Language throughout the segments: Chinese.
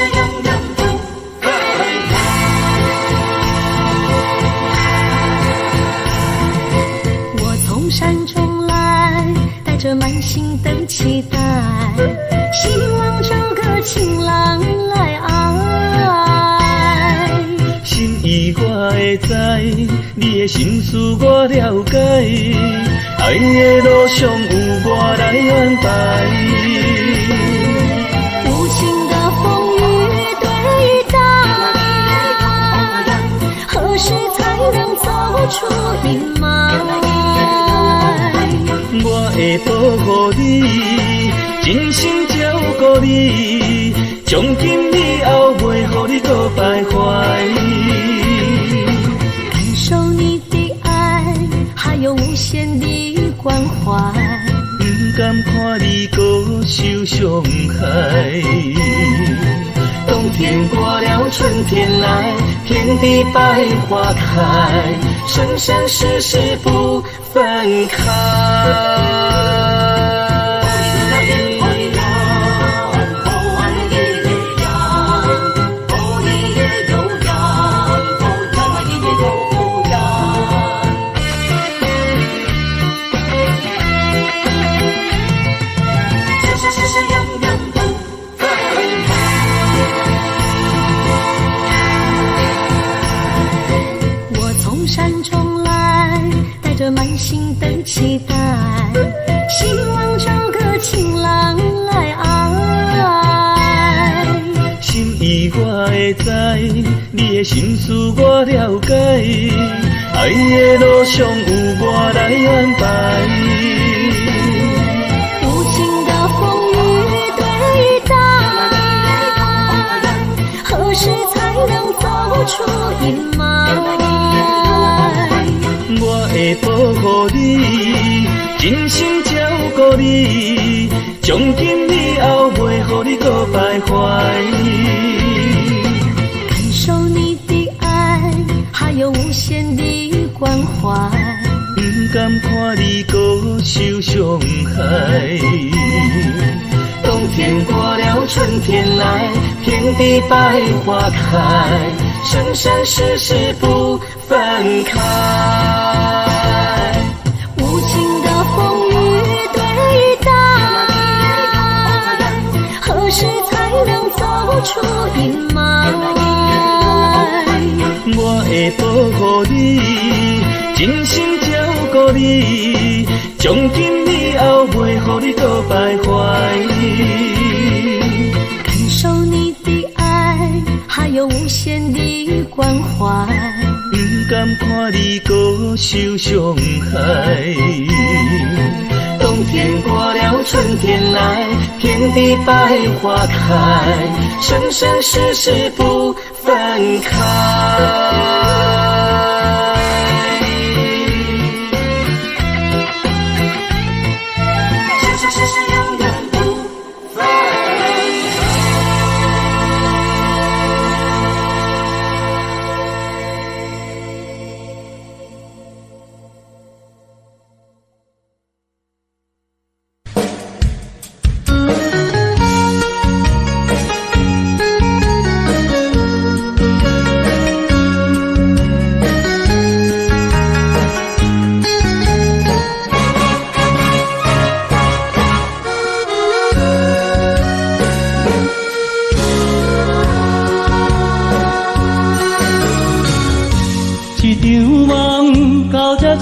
永远不分开。我从山中来，带着满心的期待，希望找个情郎来爱。心意我会知，你的心思我了解，爱的路上有我来安排。无情的风雨对待，何时才能走出阴霾？我会保护你，真心照顾你，从今以后袂予你搁徘徊。感受你的爱，还有无限的关怀。不甘看你搁受伤害。冬天过了，春天来，天地百花开，生生世世不分开。满心的期待，希望找个情郎来爱。心意我会知，你的心思我了解，爱的路上有我来安排。无情的风雨对待，何时才能走出阴霾？我会保护你，真心照顾你，从今以后袂予你搁徘徊。感受你的爱，还有无限的关怀。不甘看你搁受伤害。冬天过了，春天来，天地百花开，生生世世不分开。无情的风雨对待，何时才能走出阴霾？我会保护你，真心照顾你，从今以后袂予你搁徘徊。感受你的爱，还有无限的关怀。不甘看你搁受伤害。冬天过了，春天来，天地百花开，生生世世不分开。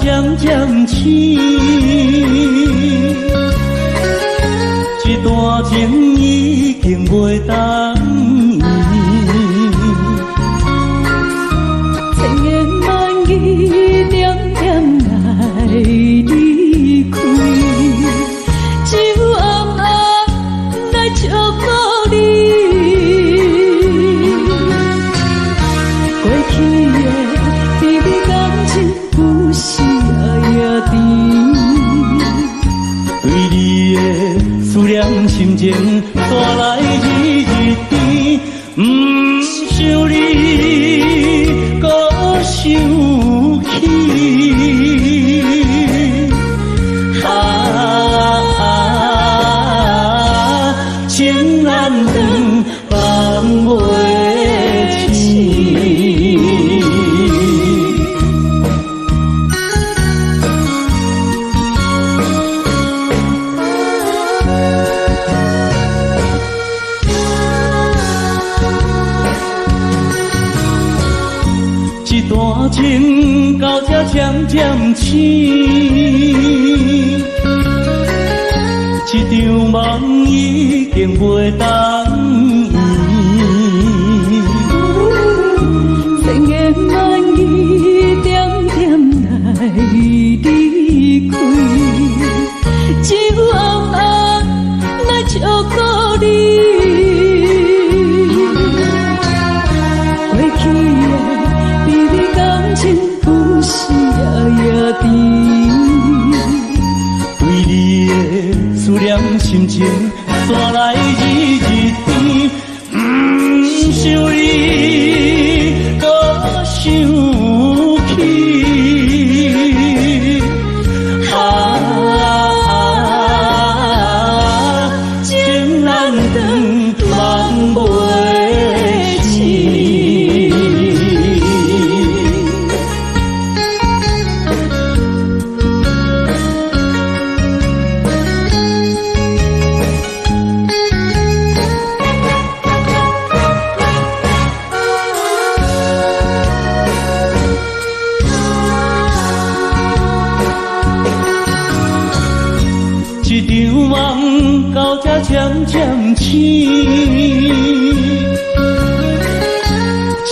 渐渐醒，这段情已经袂当依。千言万语点点来离开，只有暗暗来祝福你。过去的甜蜜感情有时也甜，对你的思念心情带来日日甜，不想你搁想起。情难断，放我渐渐醒，这场梦已经袂当圆。千言万语点点来离开，只有暗暗来照顾你。过去的美丽感情，有时夜夜甜。为你的思念心情，带来日日甜。不想你，搁想起。情难断，梦袂醒。一场梦到这渐渐醒，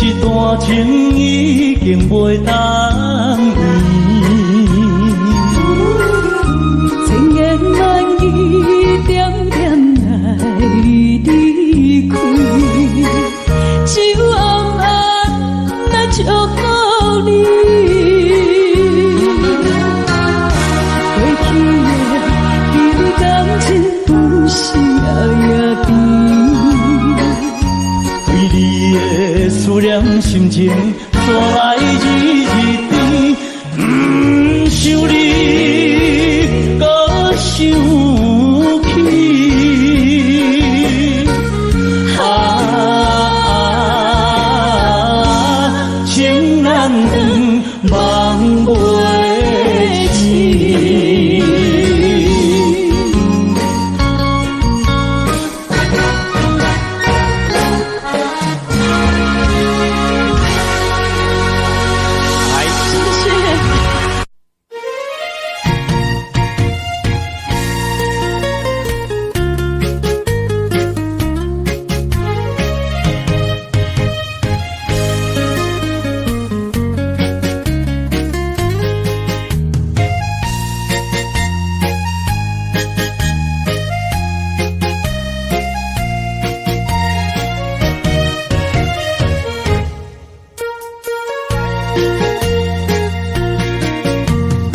一段情已经袂当圆。千言万语点点来离开，只有暗暗来照顾你。过去的美丽感情，有时夜夜甜。为你的思念心情，带来日日甜。不想你，搁想起。情难断，梦袂醒。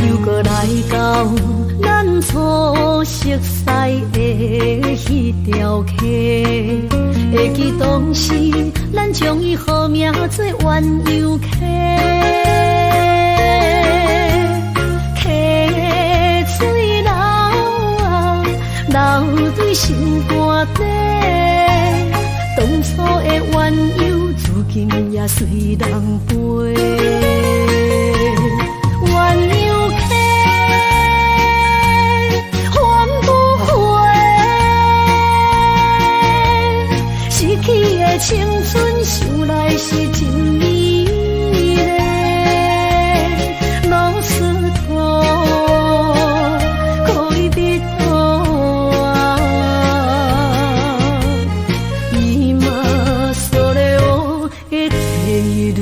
又搁来到咱初熟悉的迄条溪，会记当时咱将伊号名做鸳鸯溪。溪水流啊，流对心肝底，当初的鸳鸯，如今也随人飞。鸳鸯溪，换不回，逝去的青春，想来是真美丽。老师徒，可以别途啊，今それを得ている。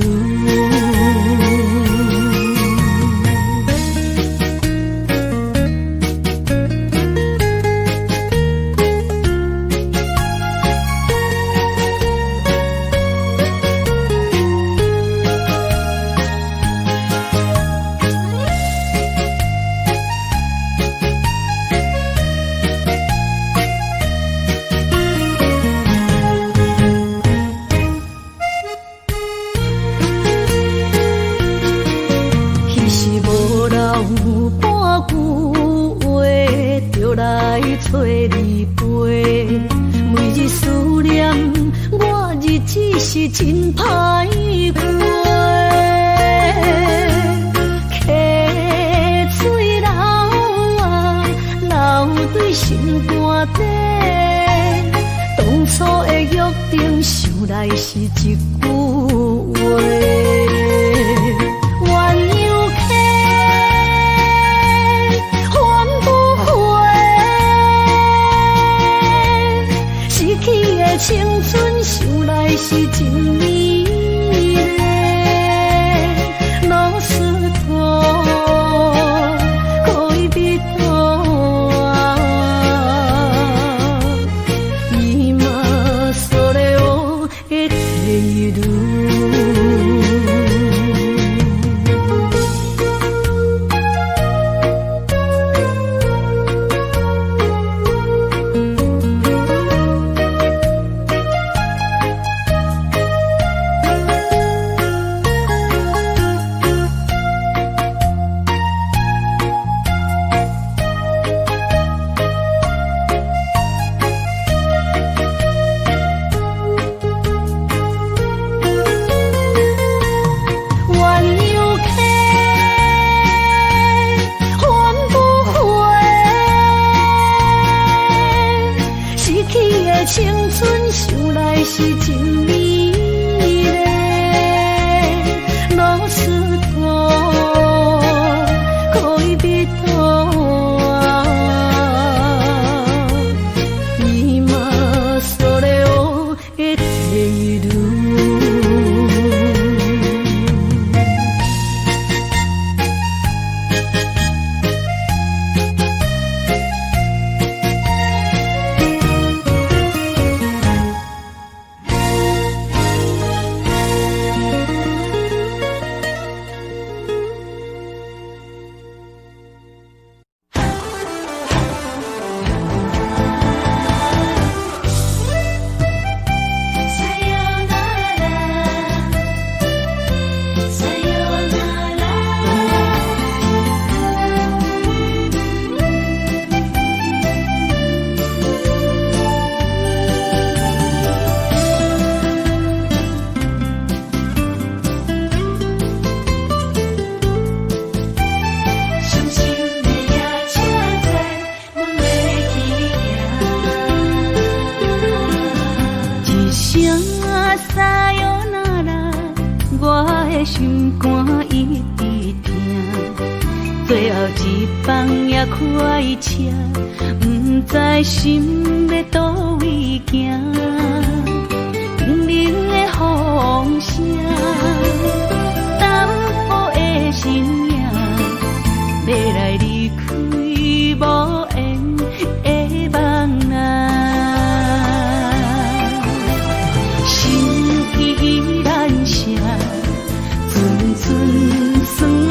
找你陪，每日思念，我日子是真歹过。溪水流啊，流对心肝底。当初的约定，想来是一句话。鸳鸯溪。青春想来是真美丽，老师徒恋蜜途啊，今それを得ている。青春想来是真美丽，老师徒恋蜜途啊，今それを得ている。心肝一直疼，最后一放也开车，不知心要倒位行。冷冷的风声，淡薄的身影，要来离开无缘的梦啊，心依然舍。寸酸软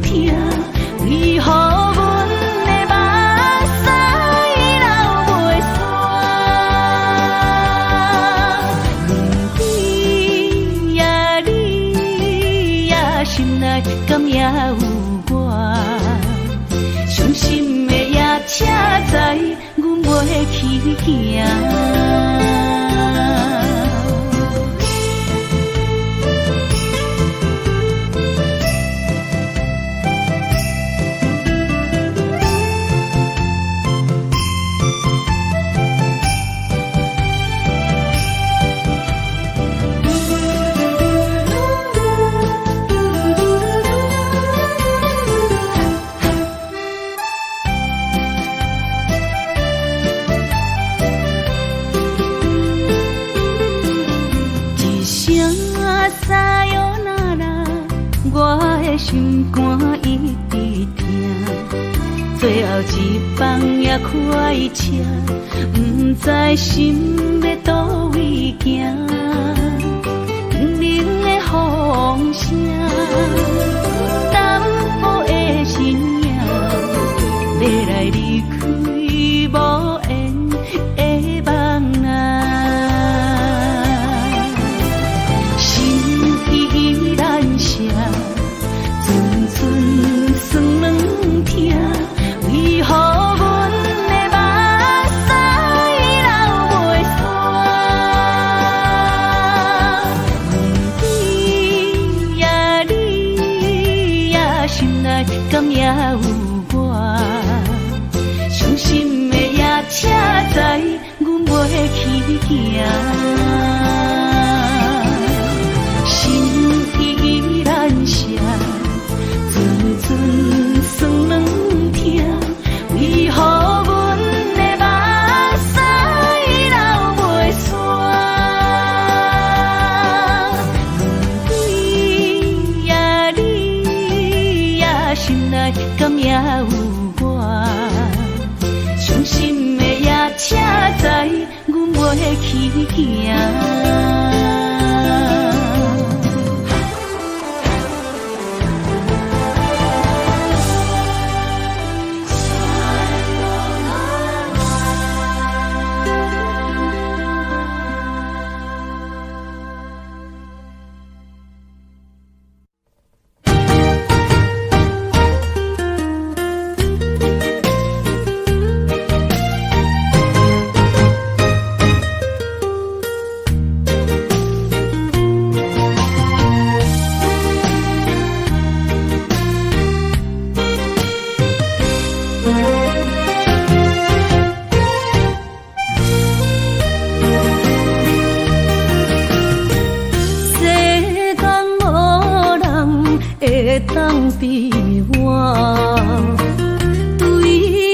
疼，为何阮的目屎流袂煞？问你呀，你呀，心内敢也有我？伤心的夜车载，阮袂去行。心肝一直疼，最后一放也开车，不知心要倒位行。冷冷的风声，淡薄的身影，要来离开无缘的梦啊，心依然舍。酸软疼，为何阮的目屎流袂煞？问你呀，你呀，心内敢也有我？伤心的夜车载，阮袂去行。心依然舍。酸软疼，为何阮的目屎流袂煞？去行。当比我对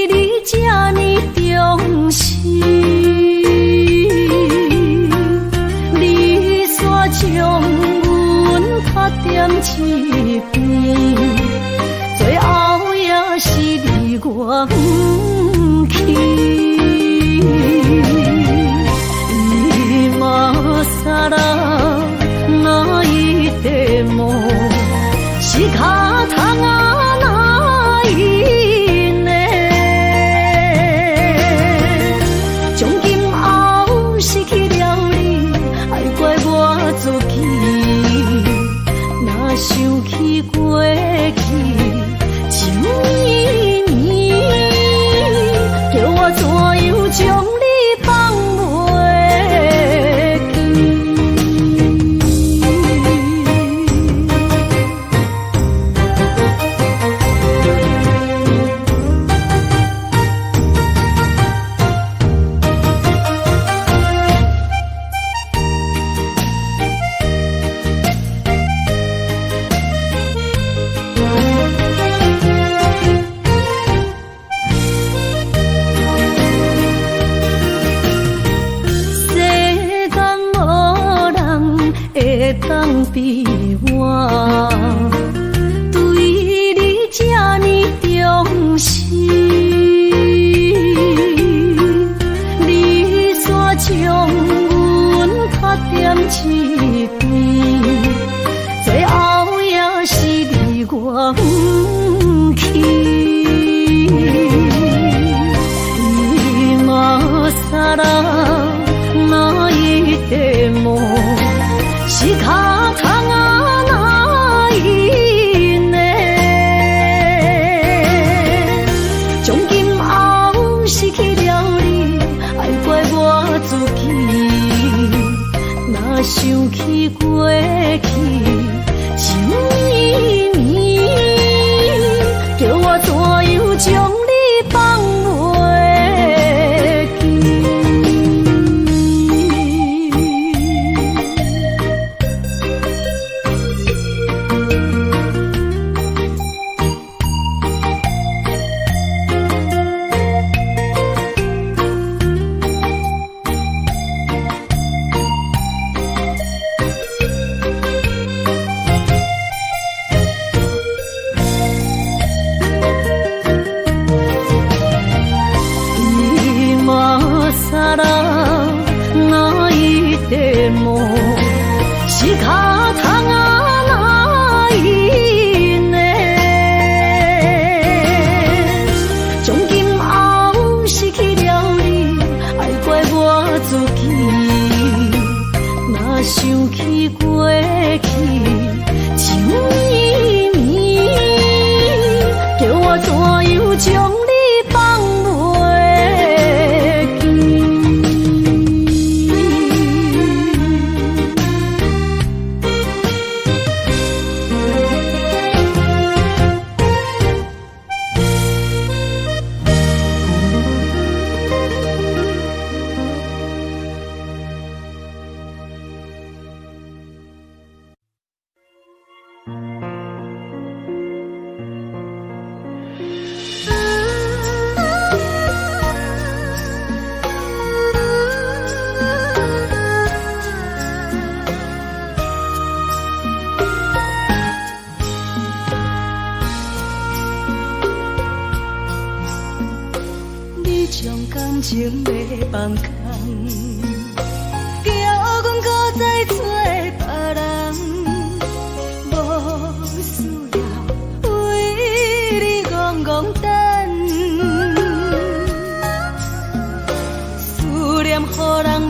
你这呢重视，你煞将阮拍点一边，最后也是你我不去。今さら哪一点梦？是脚痛啊，哪一呢？从今后失去了你，爱怪我自己。若想起过去，情绵绵，叫我怎样将你放袂记？当比我对你这呢重视，你煞将阮拍点一边，最后也是你我不去。今さら哪一点梦？是脚痛啊，哪一呢？从今后失去了你，爱怪我自己。若想起过去，情绵绵，叫我怎样将你放袂记？哪一点梦？是脚痛啊，哪一呢？从今后失去了你，爱怪我自己。若想起过去，情绵绵，叫我怎样将你放袂记？将感情要放空，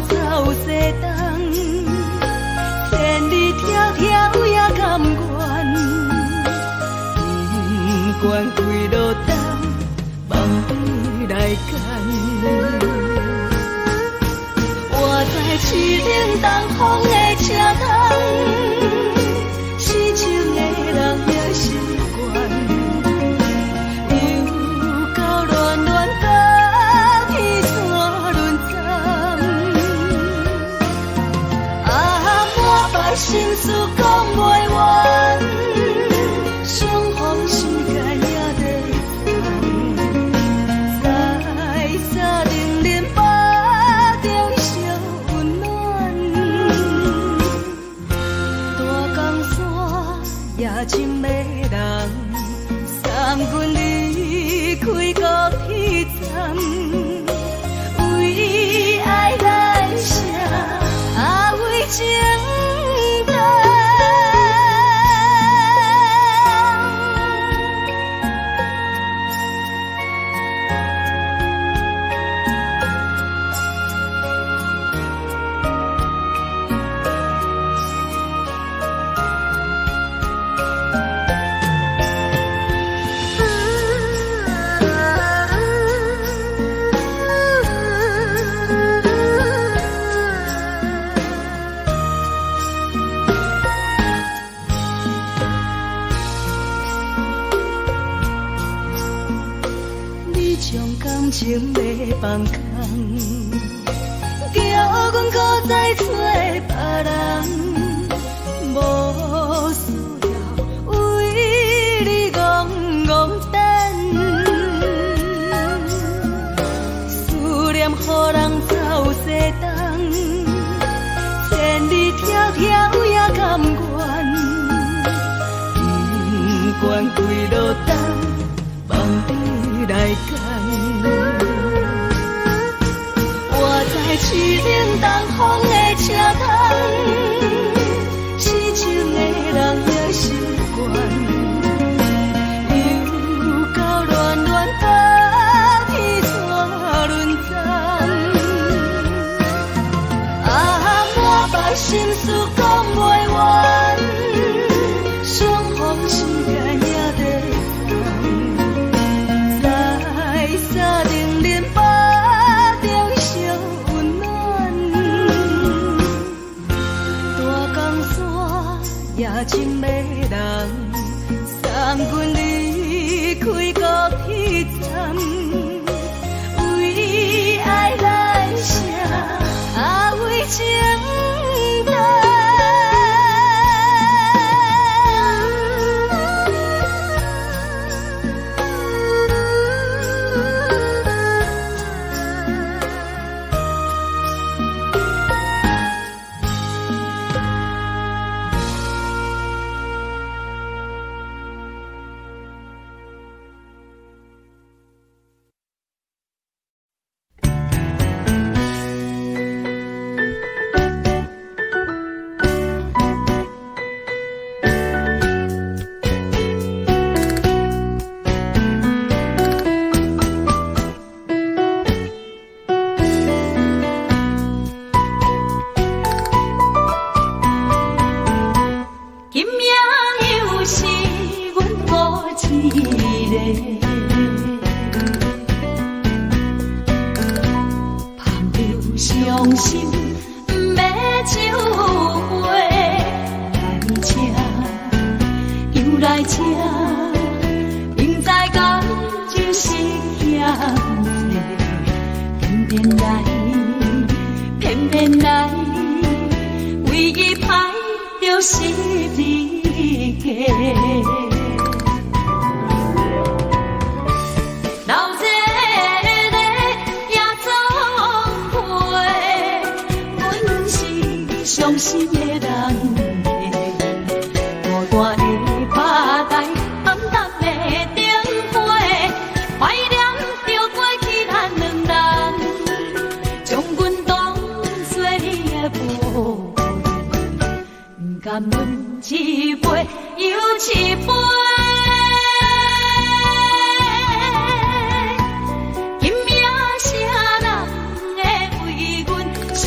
走西东，千里迢迢也甘愿，不管几落冬，梦里来赶。我在市顶东风的车头，痴情的人也习惯。心事讲袂完，相逢时间也在等，在沙冷冷巴中烧温暖。大江山夜深的人，送阮离开高铁站，为爱来写，为情。情要放空，叫阮搁再找别人，无需要为你戆戆等。思念予人走西东，千里迢迢也甘愿，不管几落冬，梦里来赶。市顶东风的车头，痴情的人也习惯，又到暖暖高天山轮站。满腹心事讲袂完，相逢时间也在等，在沙冷冷巴。夜深的人，送阮离开高铁站，为爱来写，为情等。甘阮一杯又一杯，今夜啥人会为阮心？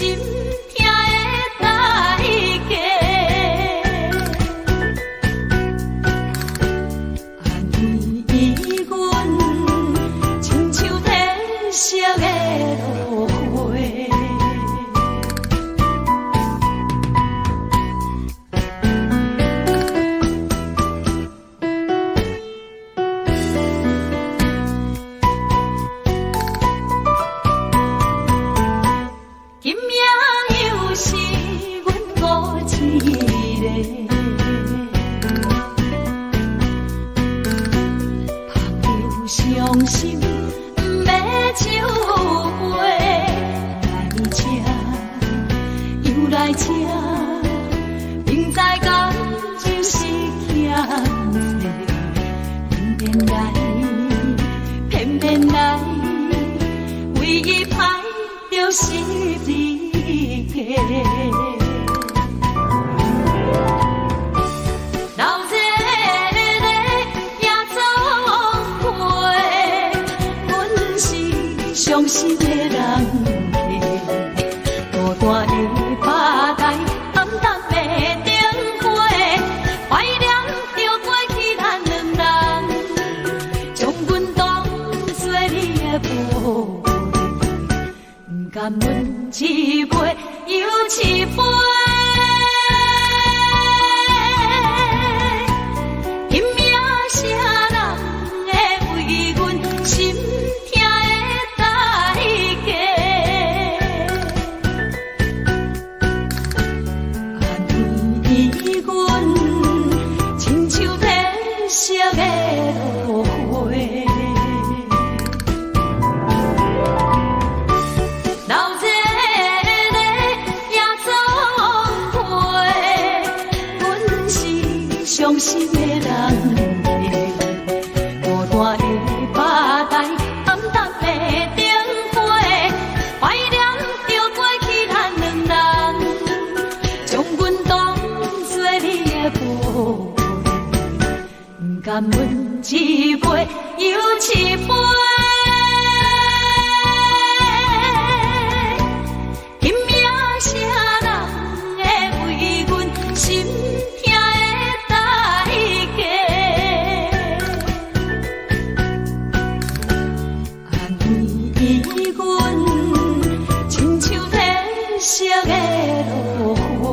来吃，明知感情是欠债，偏偏来，唯一歹就是你家。老这个也总会，阮是伤心的人客，孤单的吧台，暗淡的灯火，怀念着过去咱两人，将阮当作你的宝贝，不甘阮一杯又一杯。伤心的人客，孤单的吧台，暗淡的灯火，怀念着过去咱两人，将阮当作你的宝贝，不甘阮一杯又一杯。拼命啥人会为阮心痛的代价？安慰阮，亲像褪色的落花。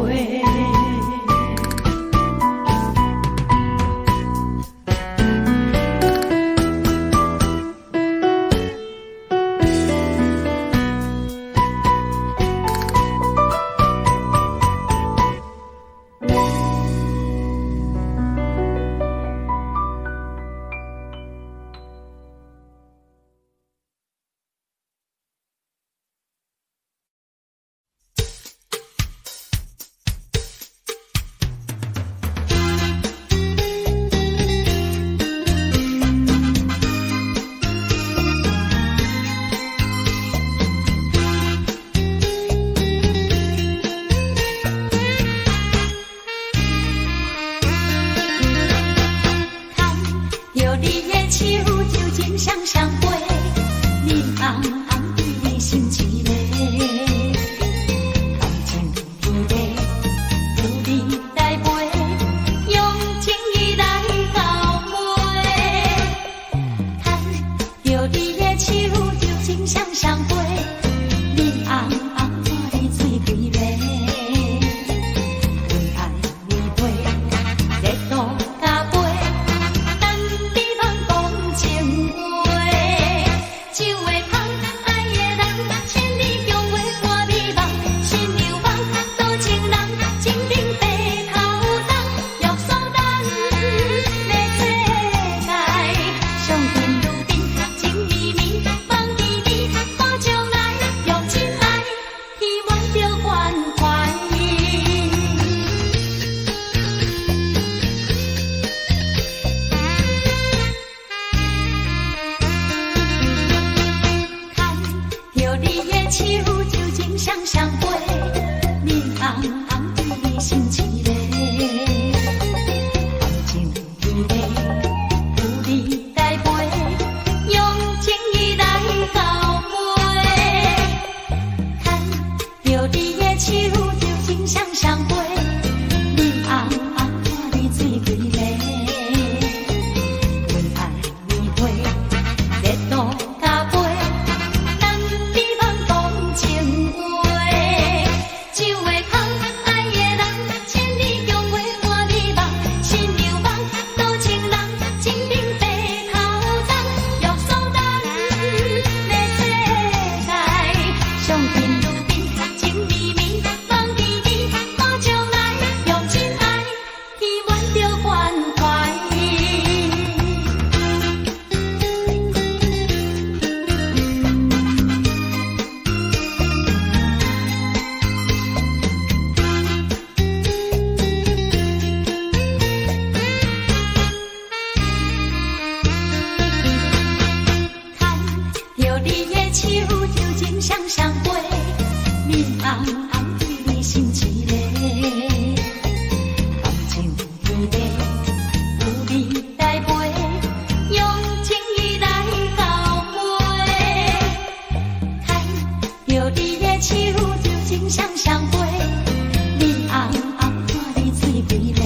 一个，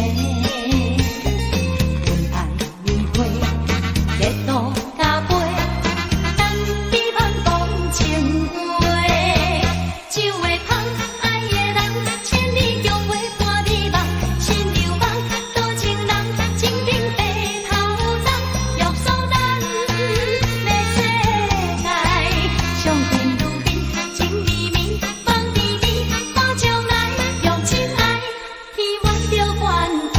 为爱玫瑰，结朵加杯，当彼万讲情话，酒会香，爱的人，千里共话伴你梦，心流梦，多情人，情景白头鬃，约束咱的世界，上天如比，情绵绵，放甜蜜，花将来，用情爱，希望着关怀。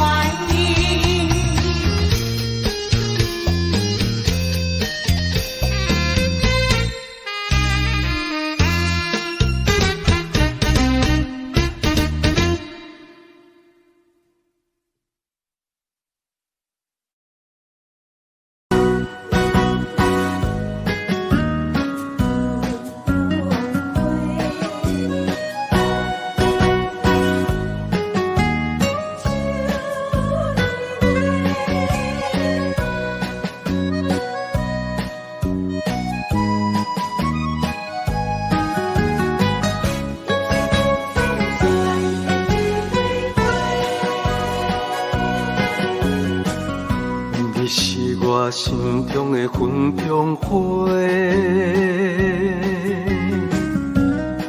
你是我心中的云中花，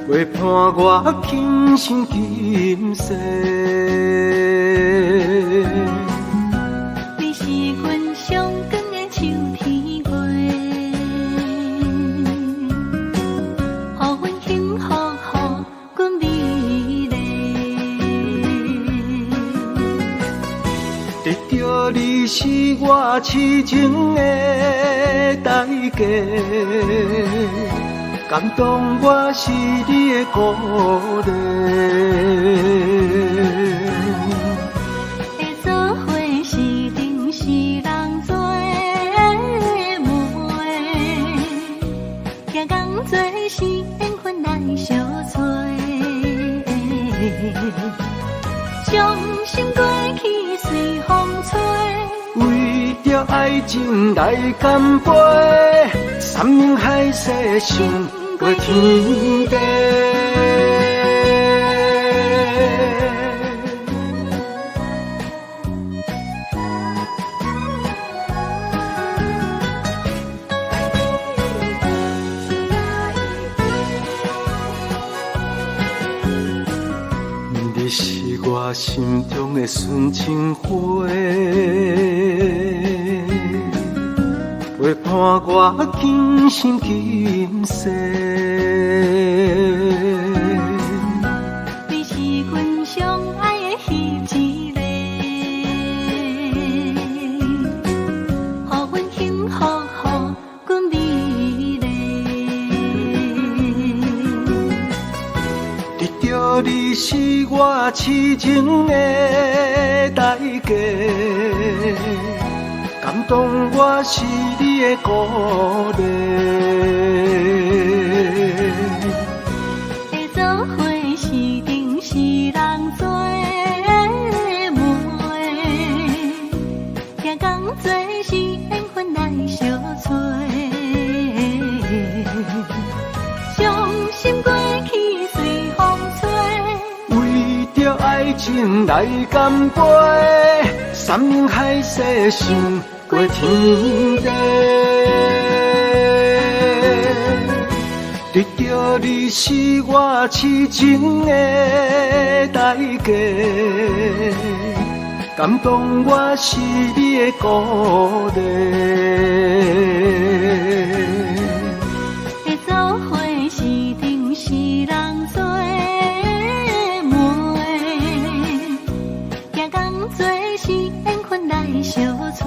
陪伴我今生今世。你是阮上光的秋天月，予阮幸福，予阮美丽。得到你是我痴情的代价，感动我是你的鼓励。会做伙是定是人做媒，行工做是缘分来相找，将心过去随风吹。为着爱情来干杯，山盟海誓想过天地。你是我心中的纯情花，陪伴我今生今世。你是阮上爱的彼一个，予阮幸福，予阮美丽。得到你是我痴情的代价，感动我是你的鼓励。会做伙是定是人做媒，行工做是缘分来相找，将心过去随风吹。为着爱情来干杯，山盟海誓想过天地。得到你是我痴情的代价，感动我是你的鼓励。会做伙是定是人做媒，行工做是缘分来相找，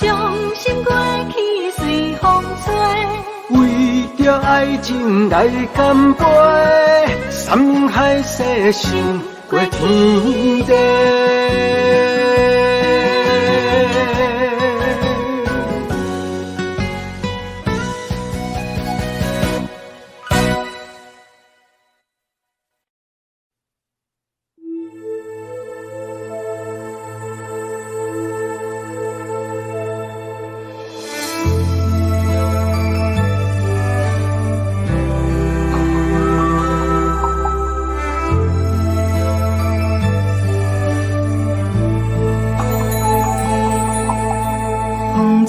将心过去随风吹。为着爱情来干杯，山盟海誓想过天地。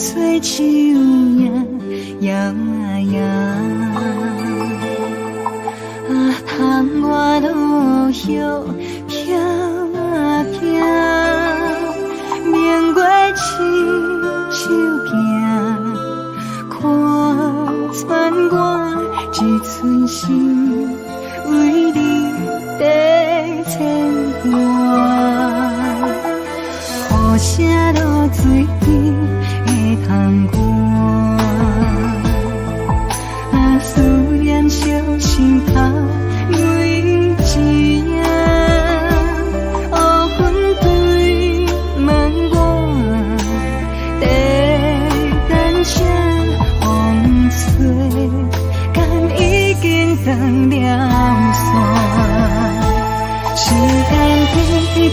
吹树影摇摇，窗外落叶飘啊飘，明月亲手行，看穿我一寸心，为你在牵挂。雨声落水边会通看，思念烧心头泪一影，黑云对问我，在等啥风吹，敢已经断了线，时间滴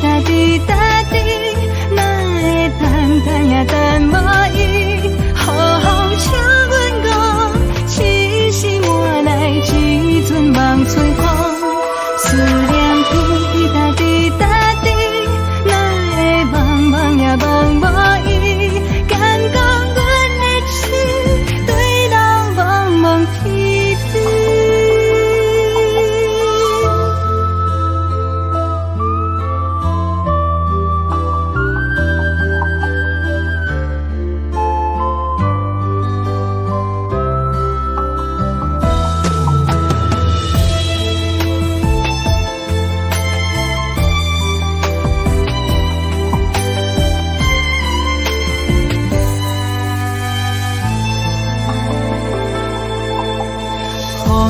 答滴答滴。等也等无伊，好好请阮讲，痴心换来一阵梦春风。思念滴答滴答滴，哪会茫茫也茫无伊？敢讲阮的痴，对人茫茫天地。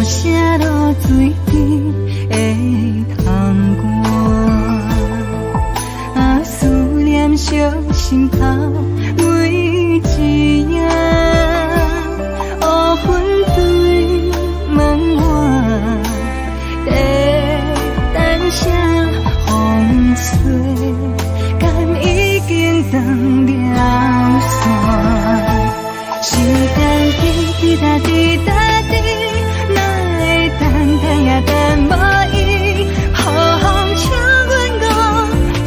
雨声落水边会通看，思念烧心头泪一影，黑云对问我，在等啥风吹，敢已经断了线，时间滴答滴答滴。等也等无伊，好风请阮讲，痴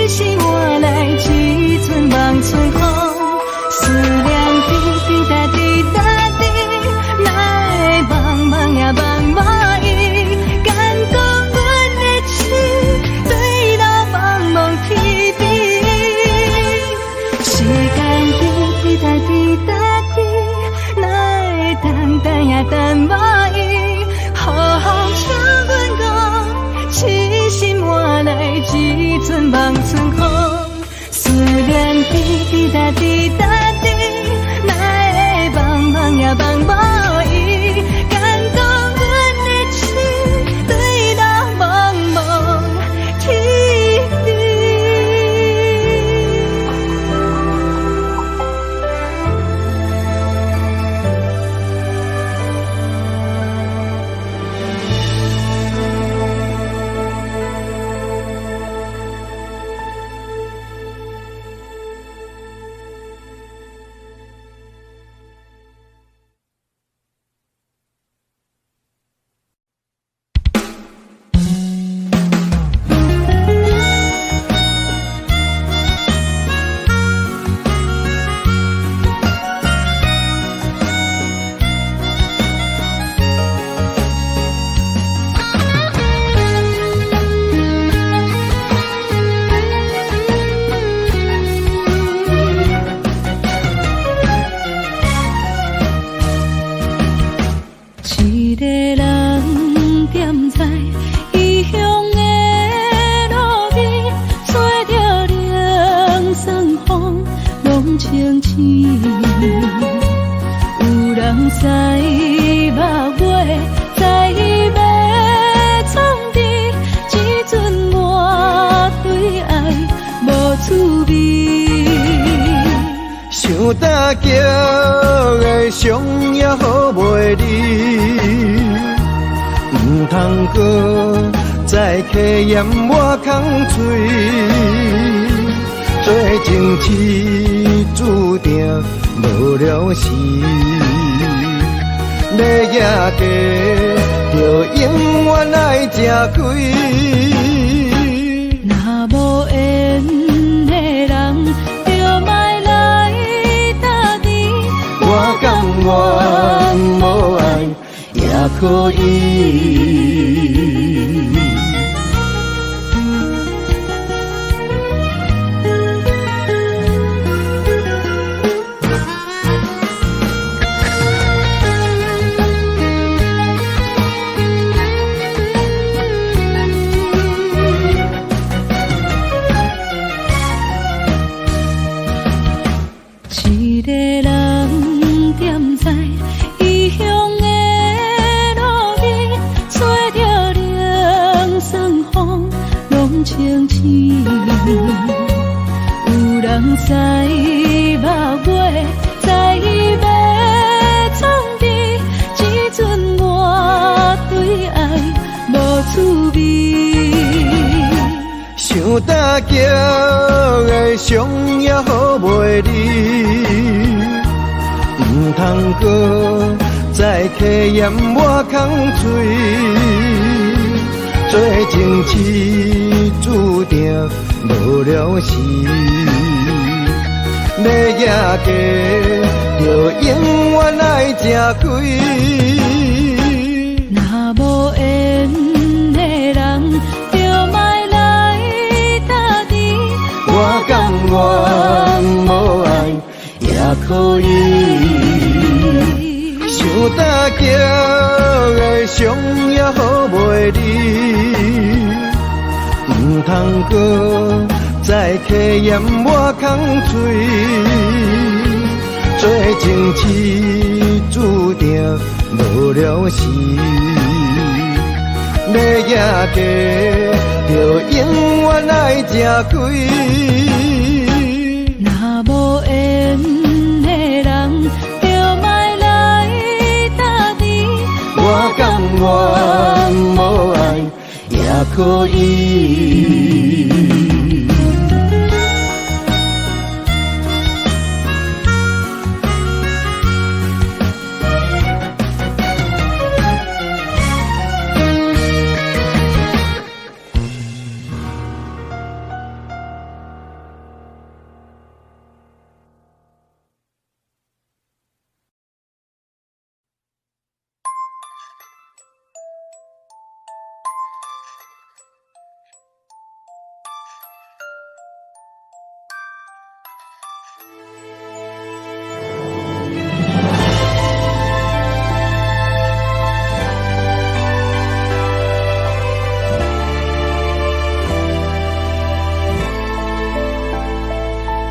心换来一阵梦春风。思念滴答滴答滴，哪会茫茫也茫无伊？敢讲阮的痴，对人茫茫天地。时间滴答滴答滴，哪会等也等无伊？好好请阮讲，痴心换来一阵梦春风。思念滴答滴答滴，哪会茫茫也茫无伊？敢讲阮的痴，对人茫茫天地。想搭桥的伤也好袂离，唔通搁再去嫌我空嘴。做情痴注定无了时，要夜嫁就永远爱吃亏。若无缘的人，就莫来搭愿无爱也可以。一个人踮在异乡的路边，吹着凉爽风，拢清醒。有人知目尾，知要创治，只准我对爱无滋味。想搭桥的伤也好袂离，唔通搁再客嫌我空嘴，做情痴注定无了时。要夜家就永远爱吃亏，若无缘的人，就莫来打字。我甘愿无爱也可以。想搭桥的伤也好袂离，唔通搁再客嫌我空嘴，做情痴注定无了时。要夜家就永远爱吃亏，若无缘的人，就莫来打字。我甘愿无爱也可以。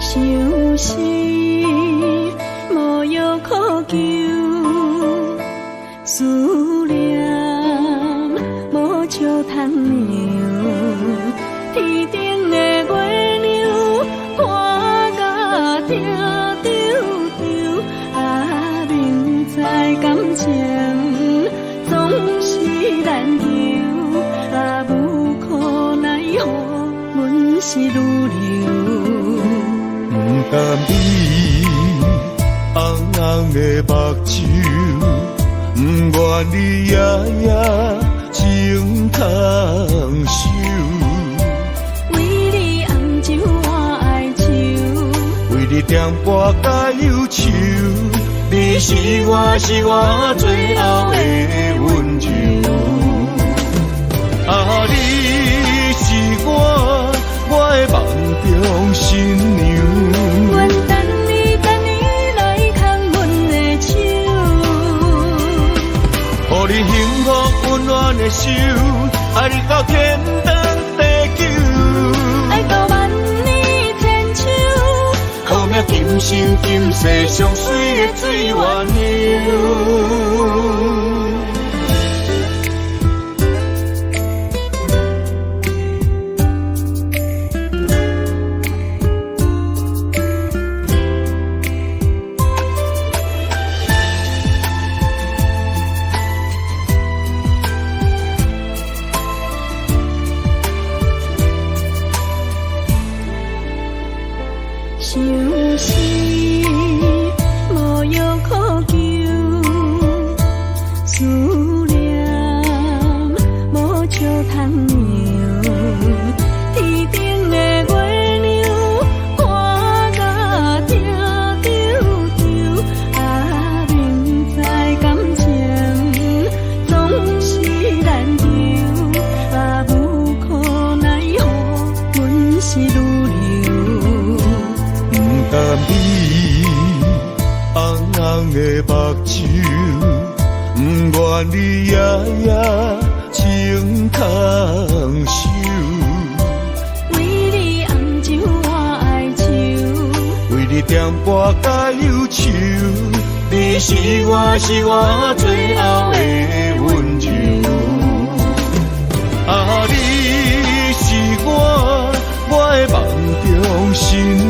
想是无药可救，思念无笑窗流，天顶的月亮看甲定丢丢，啊，明知感情总是难求，啊，无可奈何，阮是愈流。不甘你红红的目睭，不愿你夜夜情通受。为你红酒换哀愁，为你点歌甲忧愁，你是我最后的温柔。啊，你是我的梦中新娘。愿等你来牵阮的手，予你幸福温暖的手，爱你到天长地久，爱到万年千秋，靠命今生今世上水的水源流。想是无药可救，思念无笑窗流，天顶的月亮看甲定丢丢，啊，明空受。为你红酒我爱酒，为你点播甲忧愁，你是我最后的温柔。啊，你是我的梦中新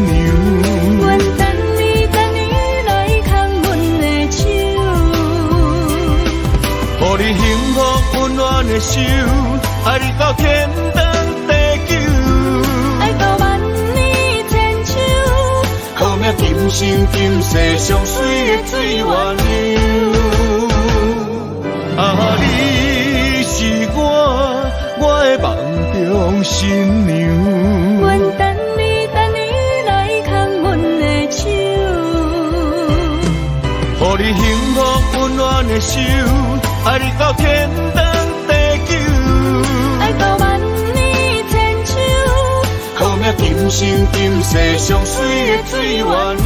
娘。阮等你来牵阮的手，予你幸福温暖的手，爱你到天长地久，爱到万年千秋。好命今生今世上水的水月流。啊，你是我的梦中新娘。阮等你来牵阮的手，予你幸福温暖的手，爱你到天长地久，爱到万年千秋。好命今生今世上水的水月流。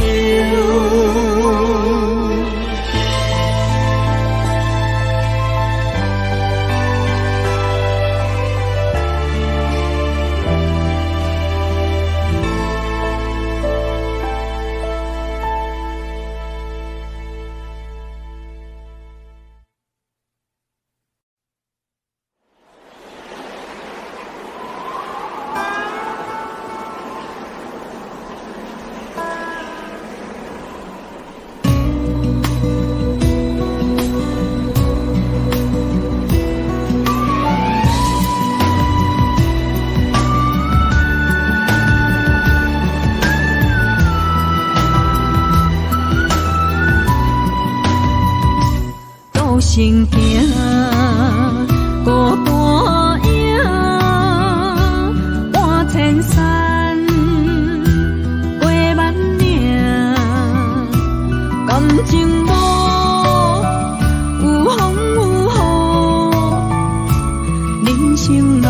行行孤单影，半千山，过万岭，感情无有风有雨，人生路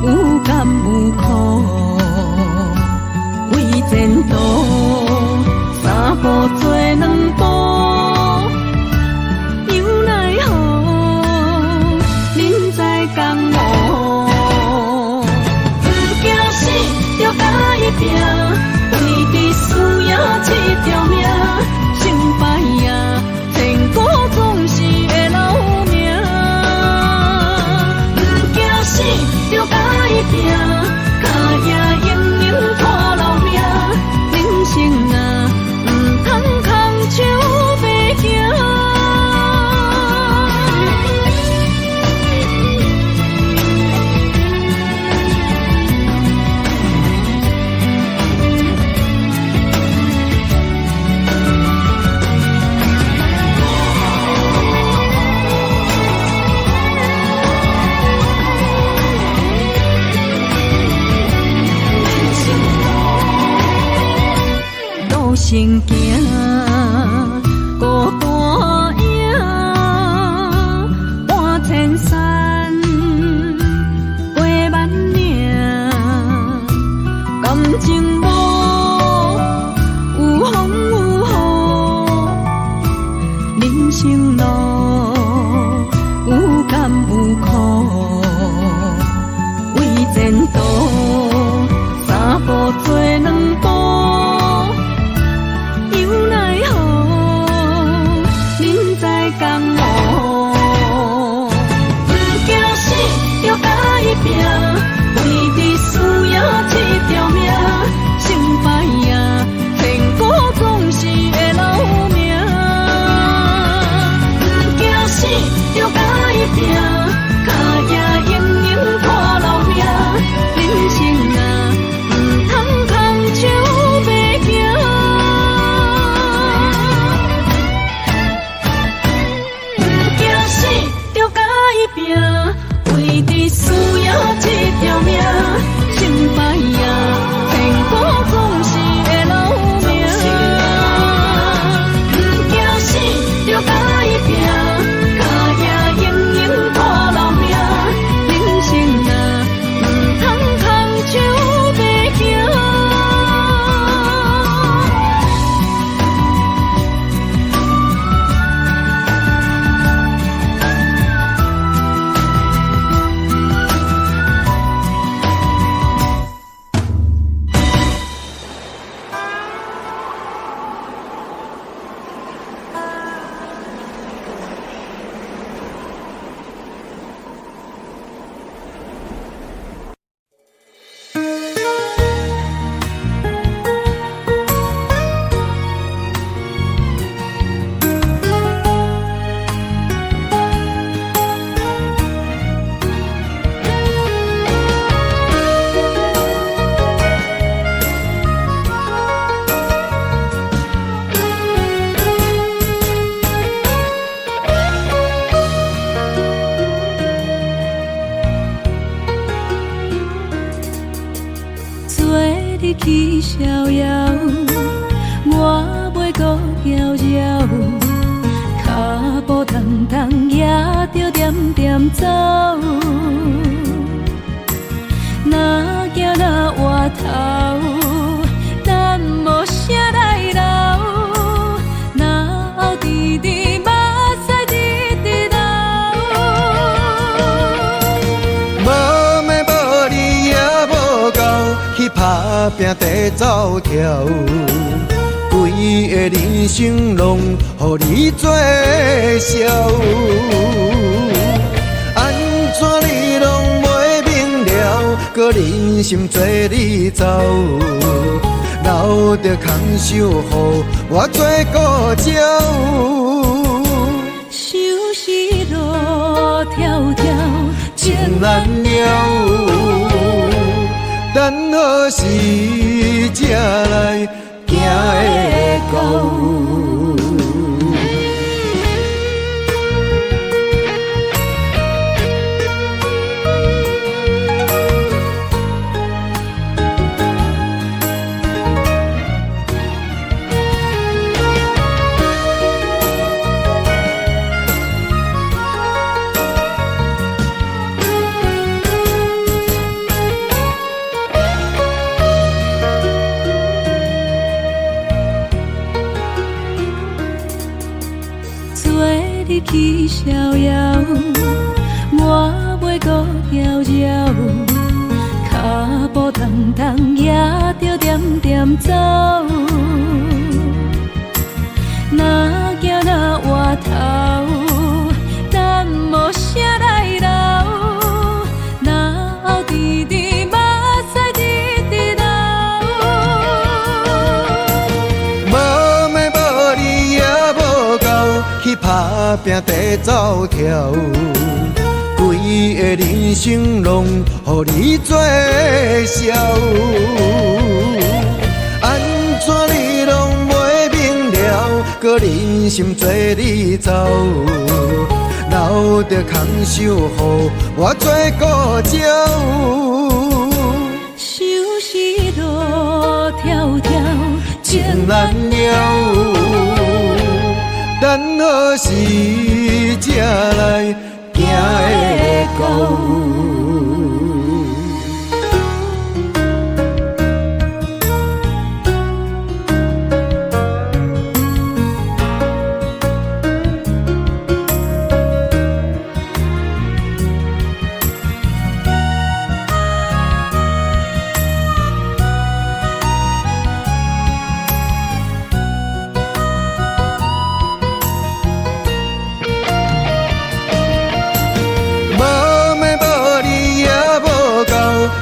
有甘有苦，为前途三步做两步。为你需要这条命，成败呀，天果总是会留名。不惊死，就甲伊拼，脚也用用拖老命。人生啊，唔通空手白行。行行孤单影，半千山，过万岭，感情无有风有雨，人生路有甘有苦，为前途三步做两步。拼，为你需要这条命，成败呀，天果总是会留名。不惊死，就甲伊拼，脚也用用拖老命。人生啊，唔通空手白行。不惊死，就甲伊拼。为你需要这条命，成败呀，天果总是会留名。不惊死，就甲伊拼，脚也用用拖老命。人生啊，唔通空手白行。你去逍遥，我袂搁搅扰，脚步重重也着点点走。若行若回头，咱无啥来留。若后直直目屎直直流。无命无理也无够，去打拼地走跳。规个人生拢予你做笑，安怎你拢袂明了？搁忍心做你走，留着空手予我做顾鸟。想是路迢迢，情难了，等何时才来行会到？去逍遥，我袂搁搅扰，脚步重重也着点点走。若行若回头，咱无啥来留。若后直直目屎直直流。无命无理也无够，去打拼地走跳。规个人生拢予你做笑，安怎你拢袂明了？搁忍心做你走，留着空手予我做顾鸟。想是路迢迢，情难了，等何时才来行会到？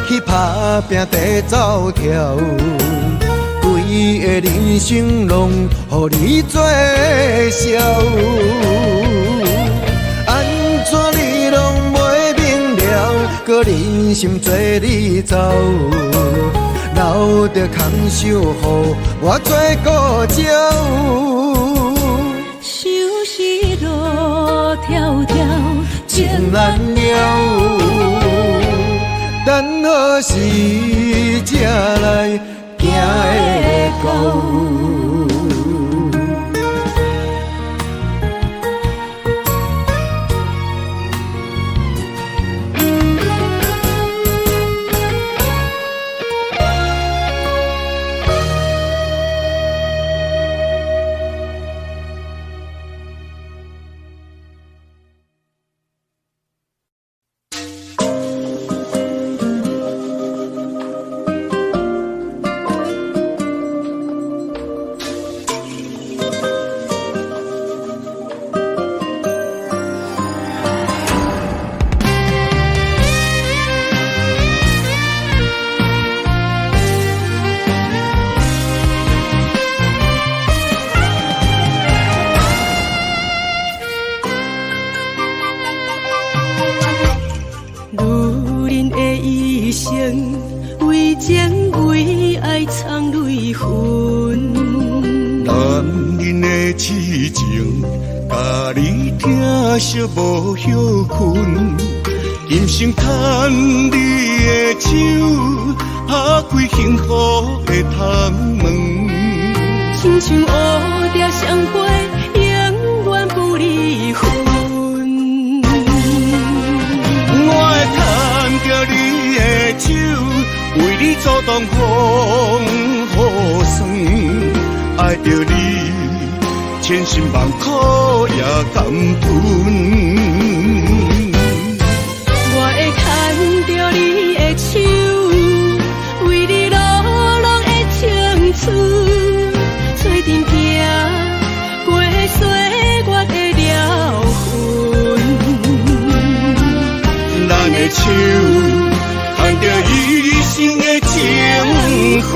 去打拼地走跳，规个人生拢予你做笑，安怎你拢袂明了？搁忍心做你走，留着空手予我做顾鸟。想是路迢迢，情难了，等何时才来行会到？为情为爱藏泪痕，男人的痴情，甲你疼惜无休困，今生牵你的手，打开幸福的窗门。亲像乌蝶相陪，永远不离分。我会牵着你的手，为你阻挡风雨霜，爱着你，千辛万苦也甘吞。我会牵着你的手，为你落落的青春，做阵行过岁月的疗痕。咱的手牵着一生的情分。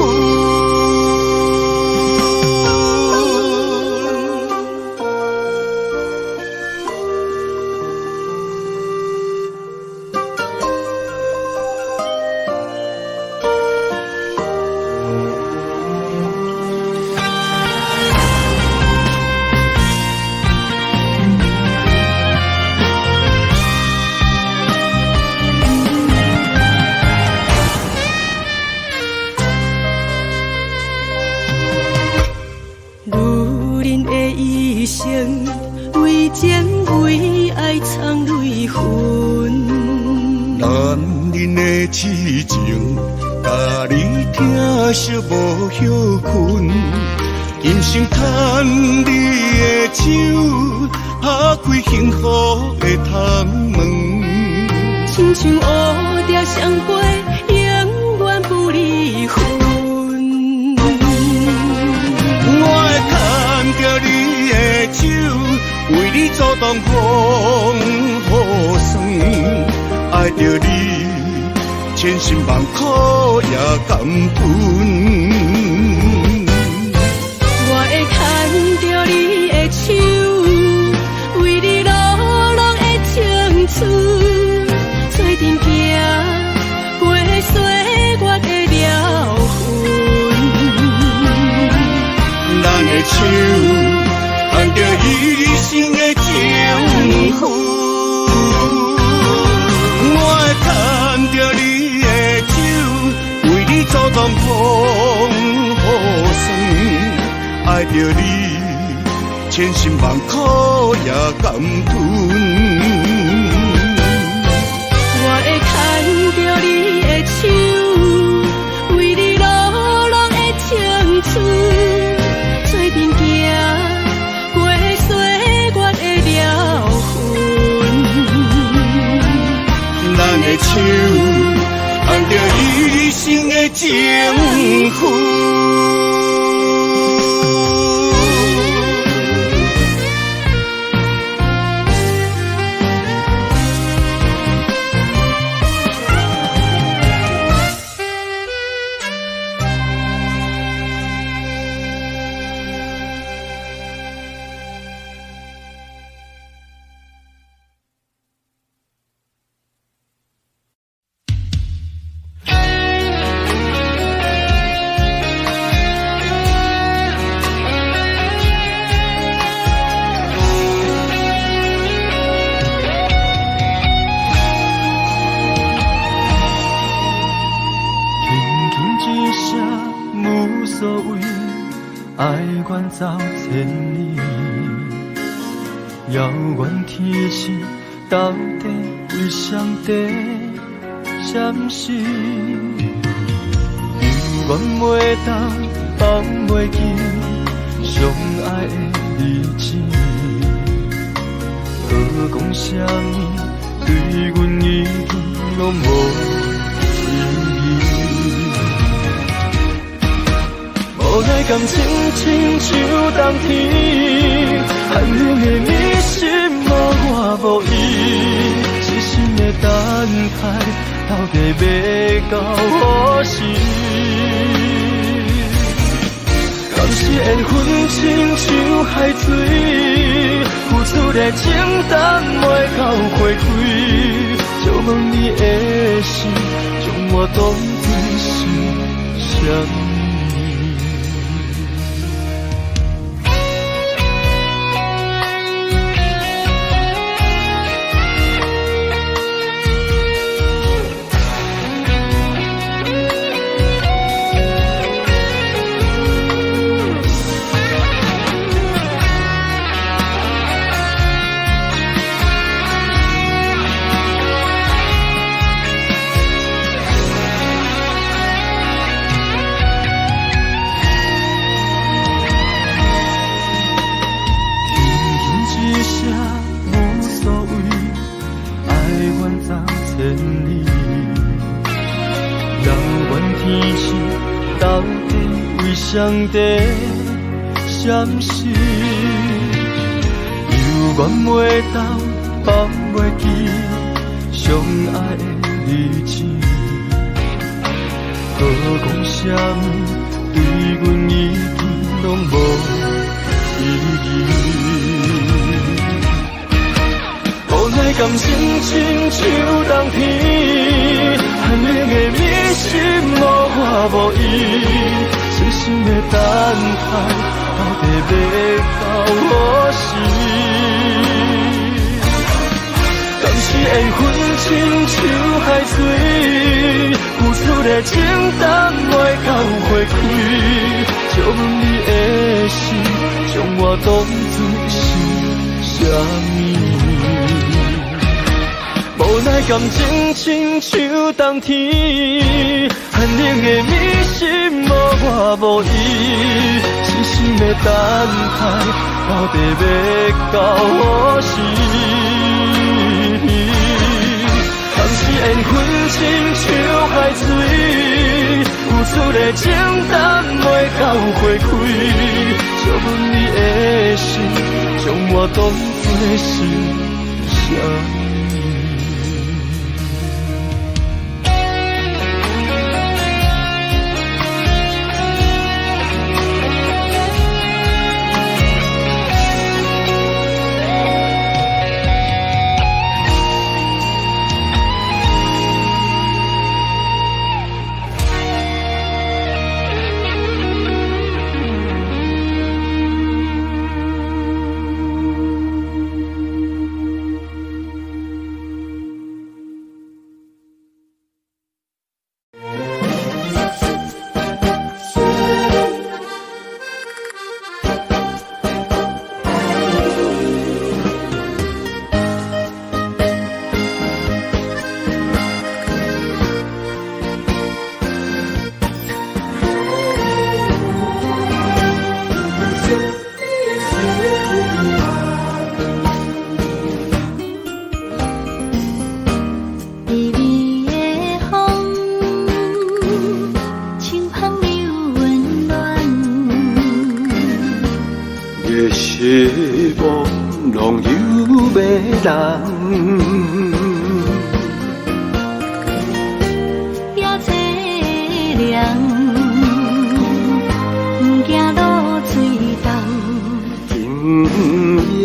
为情为爱藏泪痕，男人的痴情，甲你疼惜无歇困，今生牵你的手，打开幸福的窗门。亲像乌蝶相陪，永远不离分。我会牵着你的手，为你阻挡风雨霜，爱着你，千辛万苦也甘吞。我会牵着你的手，为你落落的青春，做阵行过岁月的疗痕。咱的手牵着一生的情分，我会牵着你的手，为你阻挡风雨霜，爱着你，千辛万苦也甘吞。我会牵着你的手，为你落落的青春，做阵行过岁月的疗痕。咱的手牵着一生的情分。爱远走千里，遥远天星到底为谁在闪烁？永远袂当放袂记相爱的日子，何讲啥物对阮已经拢无意义。无奈感情亲像冬天，寒冷的你心无我无伊，痴心的等待，到底要到何时？感是缘分亲像海水，付出的情淡袂到回归，就问你的心，将我当作是啥物？千里。人怨天时，到底为上帝闪失？犹原袂到，放袂记相爱的日子。好讲啥物，对阮已经拢无意义。无奈感情亲像冬天，寒冷的迷心无我无依，深深的等待，到底要到何时？敢是缘分亲像海水，付出的情淡袂到回馈，借问你的心，将我当作是啥物？无奈感情亲像冬天，寒冷的迷心无我无依，深深的等待，到底要到何时？当时缘分亲像海水，付出的情淡袂到回馈，借问你的心，将我当作是啥物？希望拢有要人，也凄凉，不惊落水重。今夜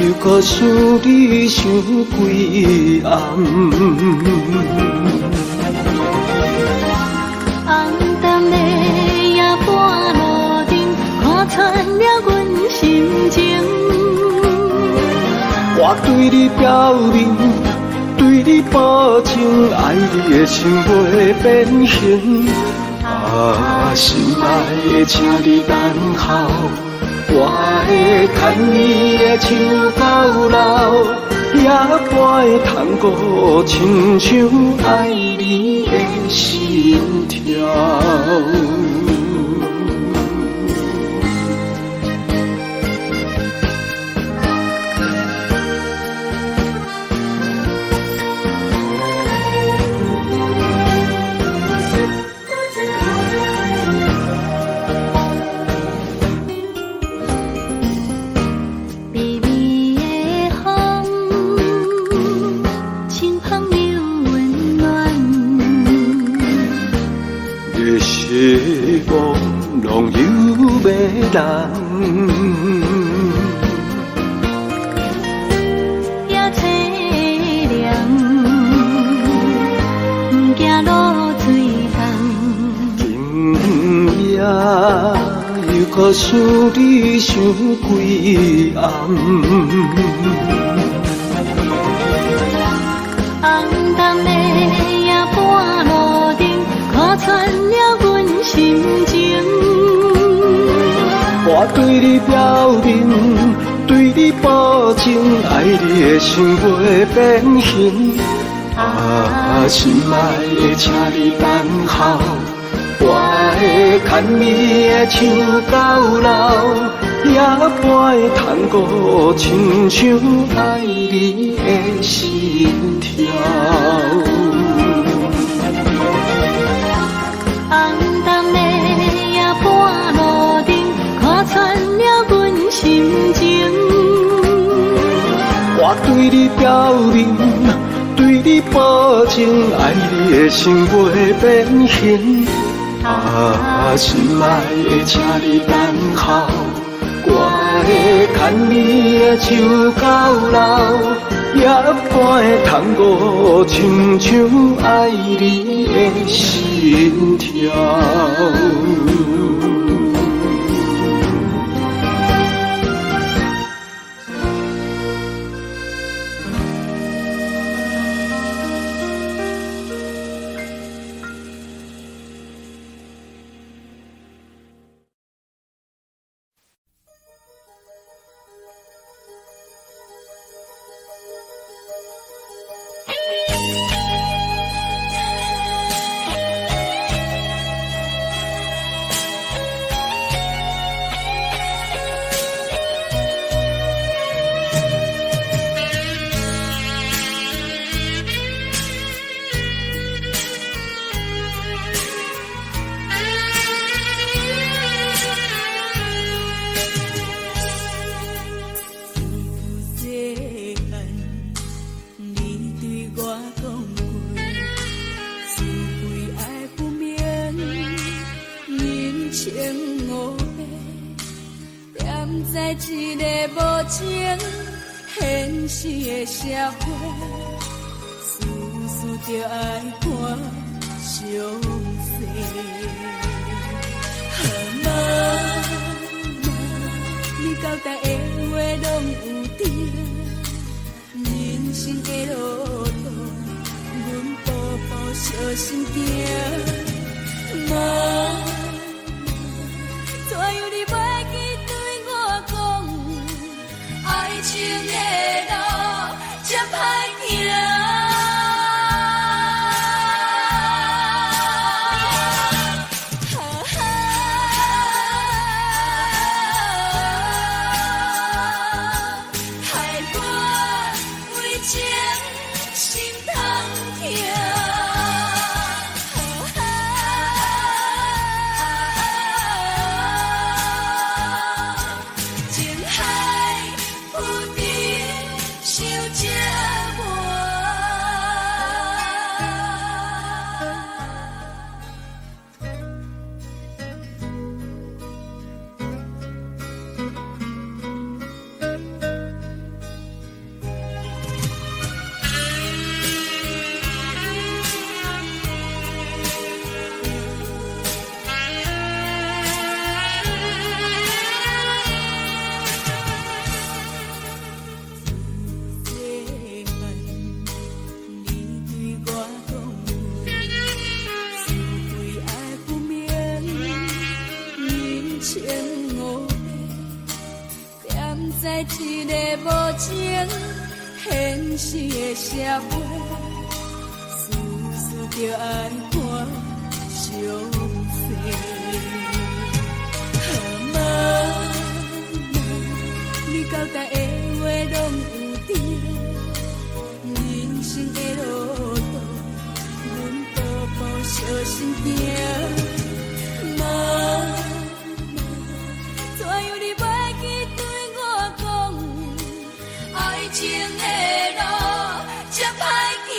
又搁想你想几暗。红淡的夜半路灯，看穿了阮心情。我对你表明，对你保证，爱你的心袂变形。啊，心爱的，请你等候，我会牵你的手到老，也会通过亲像爱你的心跳。希望拢有要人，也凄凉，不惊落水重。今夜又搁想你想几暗。红淡的夜半路灯，看穿了阮心情。我对你表明，对你保证，爱你的心袂变形。啊，心爱的，请你等候，我会牵你的手到老，也陪探过亲像爱你的心跳。红淡的夜半路灯，看穿了阮心情。我对你表明，对你保证，爱你的心袂变形。心爱的，请你等候，我会牵你的手到老，也陪探过亲像爱你的心跳。在一个无情现实的社会，事事就爱看详细。妈，你交代的话拢有定，人生的路途，阮步步小心行。妈，怎样你袂记对我讲，爱情的路这歹行。在一个无情现实的社会，事事就爱看详细。妈，你交代的话拢有定，人生的路途，阮步步小心行。妈。情的路这歹行。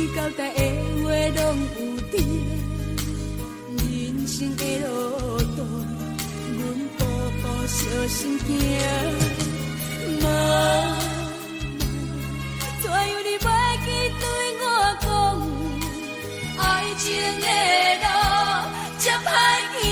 你交代的话拢有听，人生的路途，阮步步小心行。妈，怎样你袂记对我讲，爱情的路真歹行。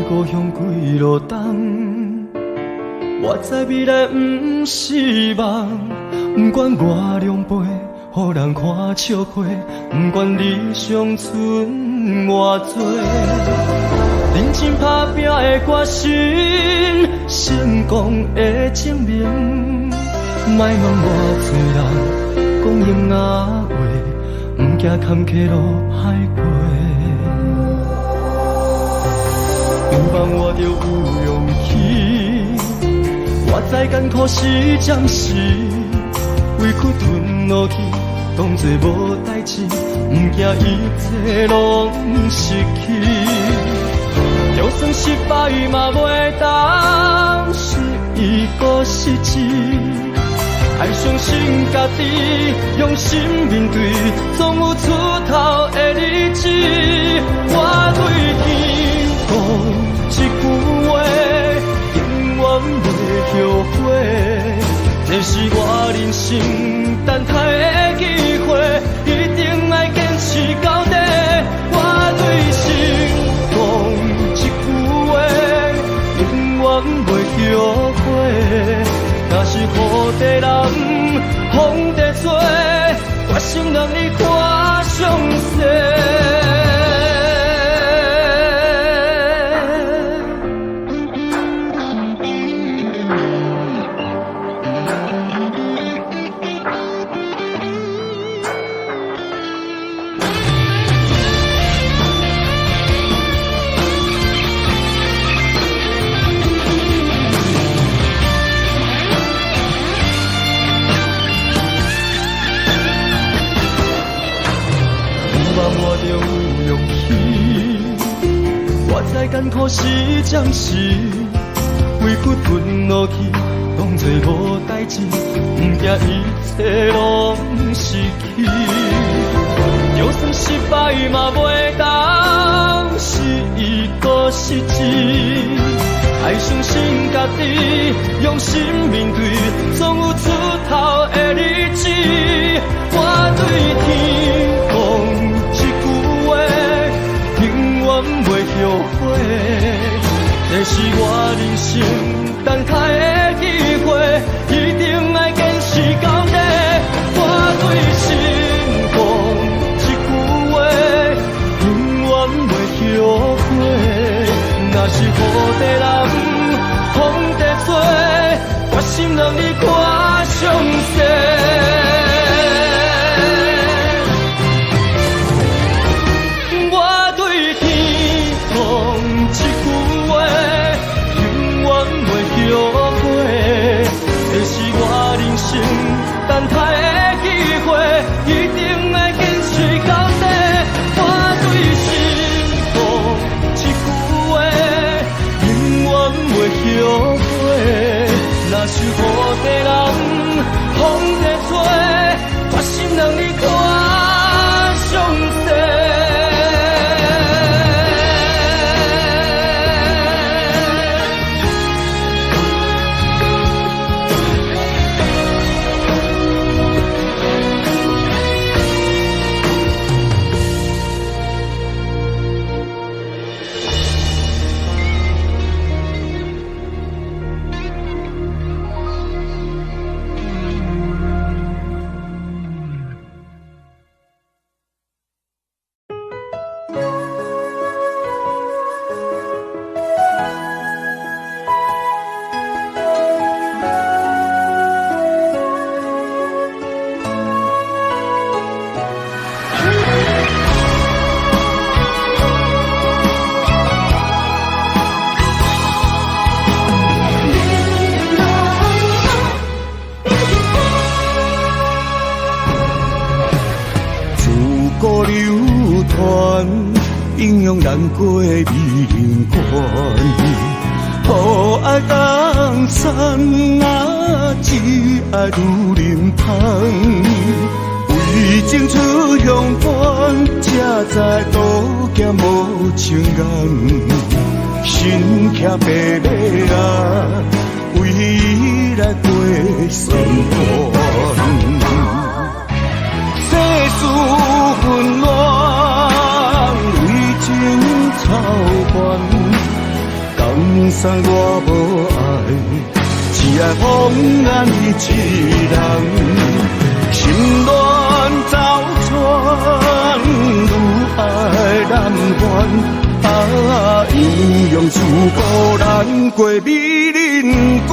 故乡几路东，我知未来不是梦。不管我两杯，予人看笑话。不管理想剩偌多，认真打拼的决心，成功的证明。莫问偌多人讲音乐话，不惊坎坷路歹过。有梦我就有勇气，我知艰苦是暂时，委屈吞落去，当作无代志，不惊一切拢失去。就算失败嘛袂当是一个失志，爱相信家己，用心面对，总有出头的日子。我对天讲一句话，永远袂后悔。这是我人生等待的机会，一定要坚持到底。我对心讲一句话，永远袂后悔。若是雨地人，风地吹，决心让你看上世。我就有勇气，我知艰苦是暂时，委屈吞落去，当作无代志，不惊一切拢失去。就算失败嘛袂当是一个失志，爱相信家己，用心面对，总有出头的日子。我对天讲一句话，永远袂后悔。这是我人生等待的机会，一定要坚持到底。我对心讲一句话，永远袂后悔。若是雨地人，风地吹，决心让你看上世。等待的机会，一定要坚持到底。我对心讲一句话，永远袂后悔。若是雨地人，风地吹，决心让你看上世。用咱过的美人关。互爱江山啊，只爱女人芳。为情出乡关，才知渡险无情眼。身骑白马啊，为伊来过酸寒。世事纷乱，为情操烦。江山我无爱，只爱风眼伊一人。心乱早传，愈爱难还。啊，英雄自古难过美人关。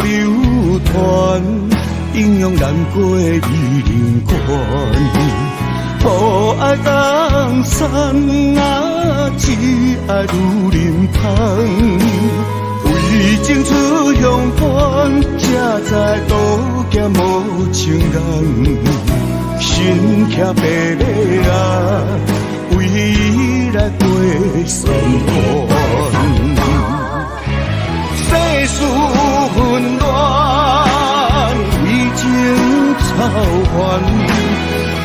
流传，应用难过的美人关。互爱江山啊，只爱女人芳。为情出乡关，才知渡险无情眼。身骑白马啊，为伊来过酸寒。世事纷乱，为情操烦。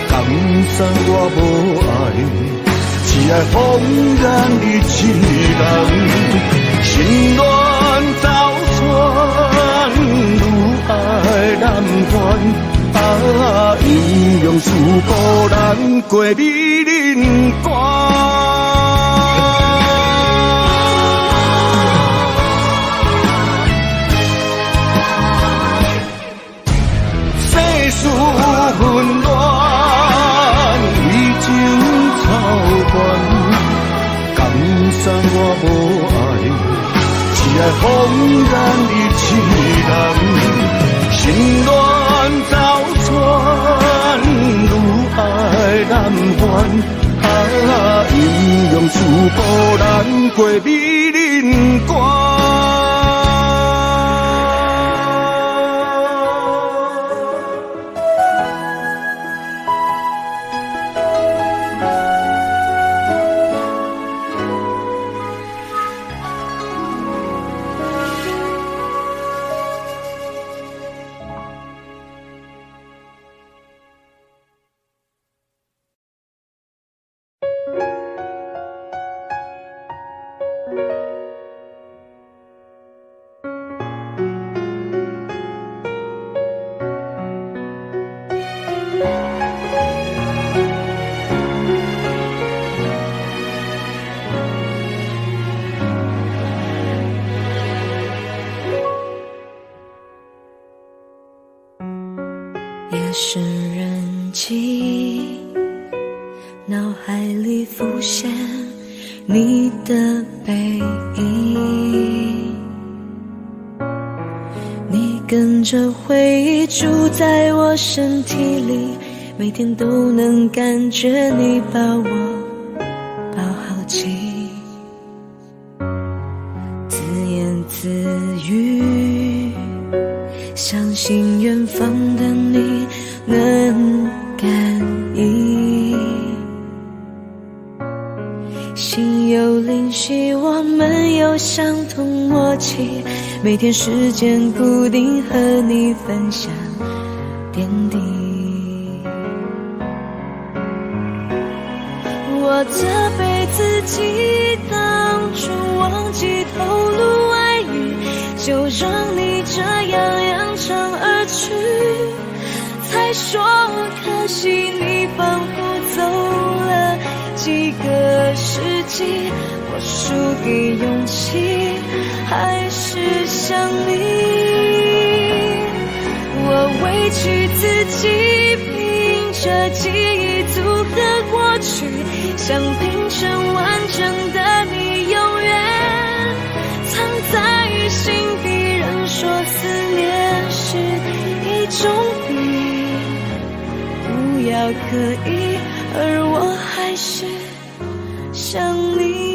江山我无爱，只爱风眼你一人。心乱早传，愈爱难还。啊，英雄自古难过美人关。世事纷乱，为情操烦。江山我无爱，只爱风眼你一人。心乱早传，愈爱难还。啊，英雄自古难过美人关。夜深人静，脑海里浮现你的背影，你跟着回忆住在我身体里，每天都能感觉你把我抱好紧，自言自语，相信远方的你能感应，心有灵犀，我们有相同默契，每天时间固定和你分享点滴。我这辈子记当初忘记透露爱意，就让你这样扬长而去，才说可惜你仿佛走了几个世纪，我输给勇气还是想你，我委屈自己，凭着记忆组合过去，想拼成完整的你，永远藏在心底。人说思念是一种病，不要刻意，而我还是想你。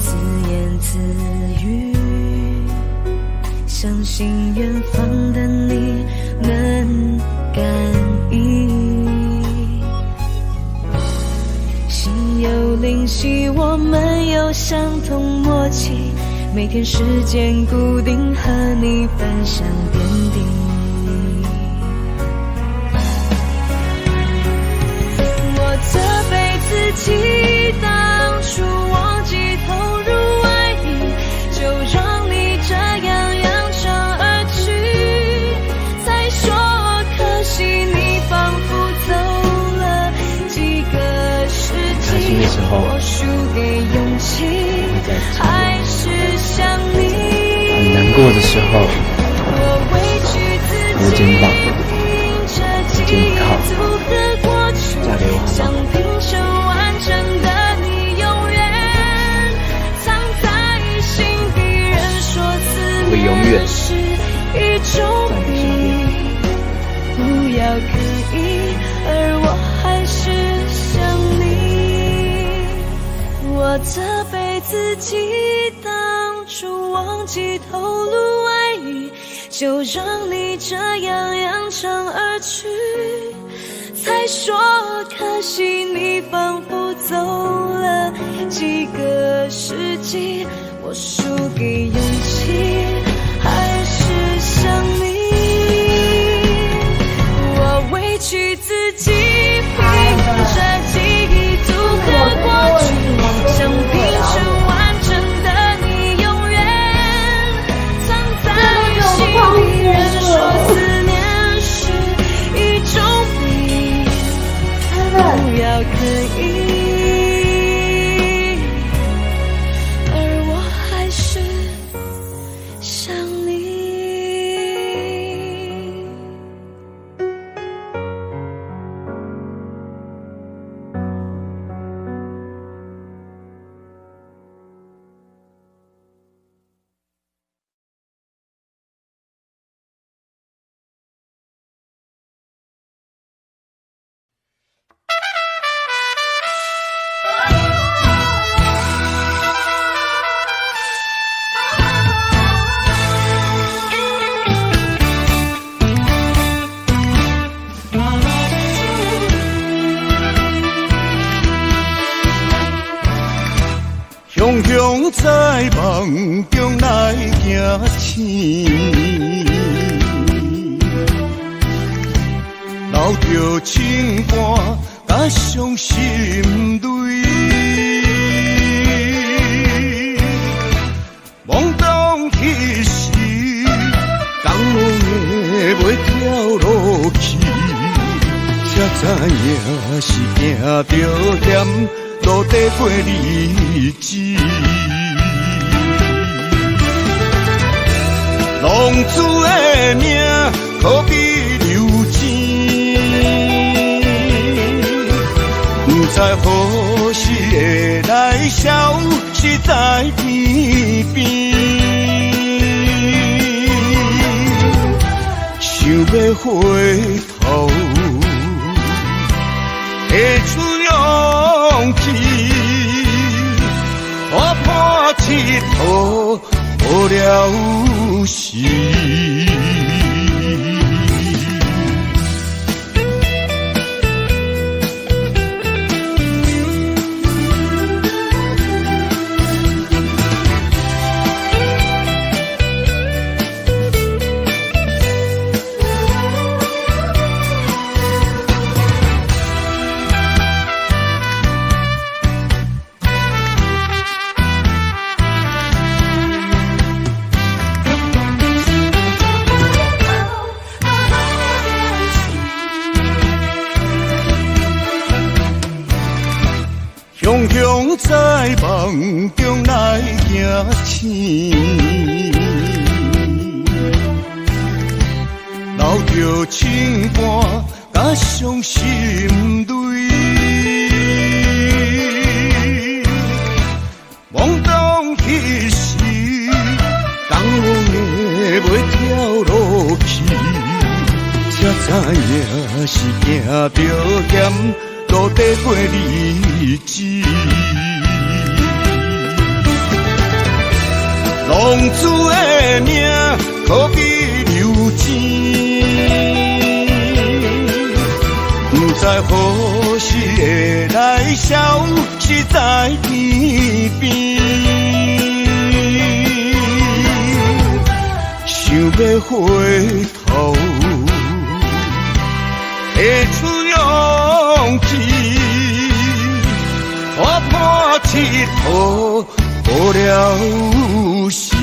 自言自语，相信远方的你能感应，心有灵犀，我们有相同默契，每天时间固定，和你分享点滴。我责备自己，当初忘记投入爱意，就让你这样扬长而去，才说可惜你仿佛走了几个世纪。我输给勇气，还是想你。很难过的时候，我委屈自己，肩膀，肩靠，嫁给我好吗？想拼成完整的你，永远藏在心底。人说思念是一种病，不要刻意，而我还是想你。我责备自己，当初忘记透露爱意，就让你这样扬长而去，才说可惜你仿佛走了几个世纪。我输给勇气，还是想你。我委屈自己，凭着记忆组合过去，想拼成完整的你，永远藏在心里。人说思念是一种病，不要刻意，而我还是想你。雄雄在梦中来行醒，留着情歌甲伤心泪，懵懂彼时，江的袂跳落去，才知影是行着险。路底过日子，浪子的命可比流钱，不知何时会来消失在天边。想要回头，会出勇气，我破铁土无了时。在梦中来行醒，留着情歌甲伤心泪，懵懂彼时，当我的袂跳落去，才知影是行着险，路底过日子。浪子的命，可比流钱，不知何时会来消失在天边。想要回头，会出勇气，我破铁头。无了时，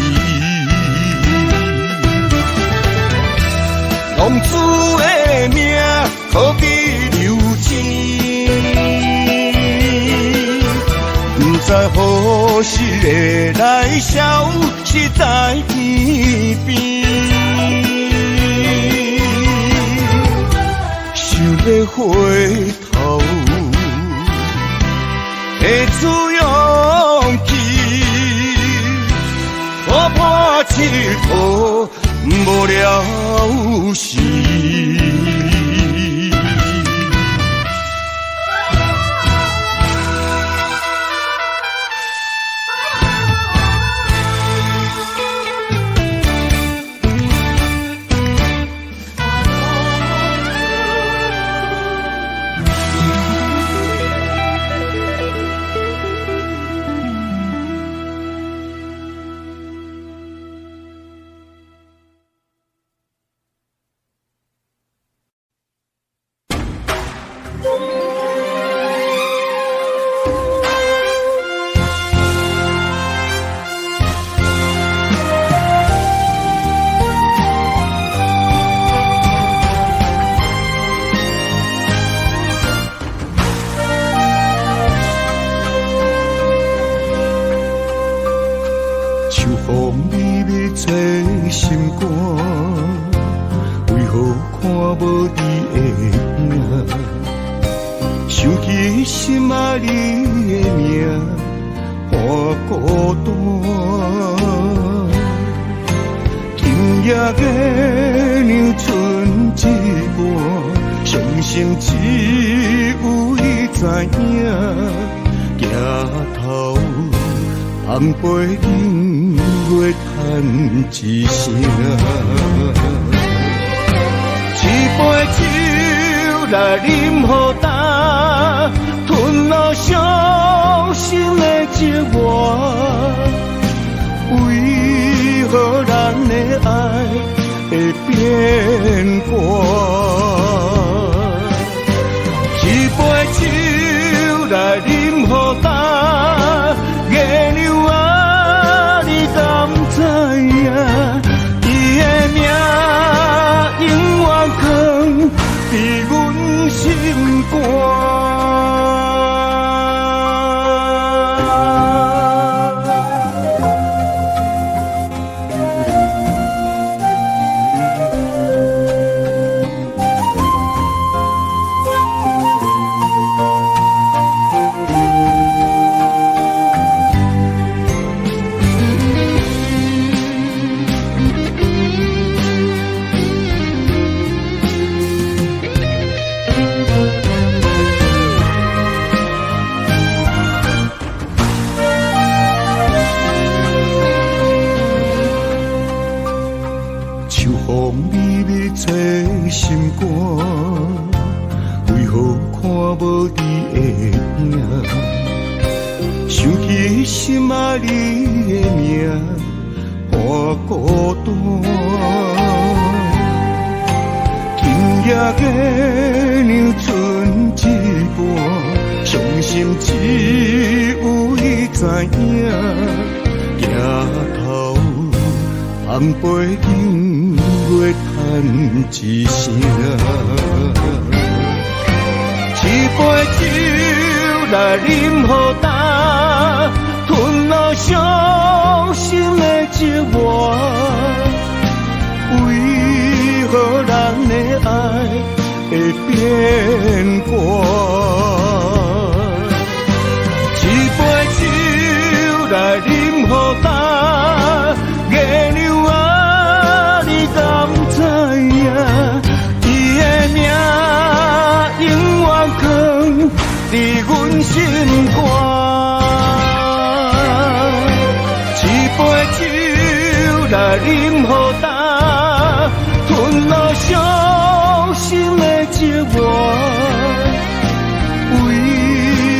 浪子的命可比流钱，不知何时会来消失在天边。想要回头，会出勇气。我破铁头，无了时。一杯酒来饮，予干。伤心的寂寞，为何人的爱会变卦？一杯酒来饮予干，月亮啊，你敢知影？伊的名永远藏伫阮心肝。一杯酒来饮予干，吞落伤心的寂寞。为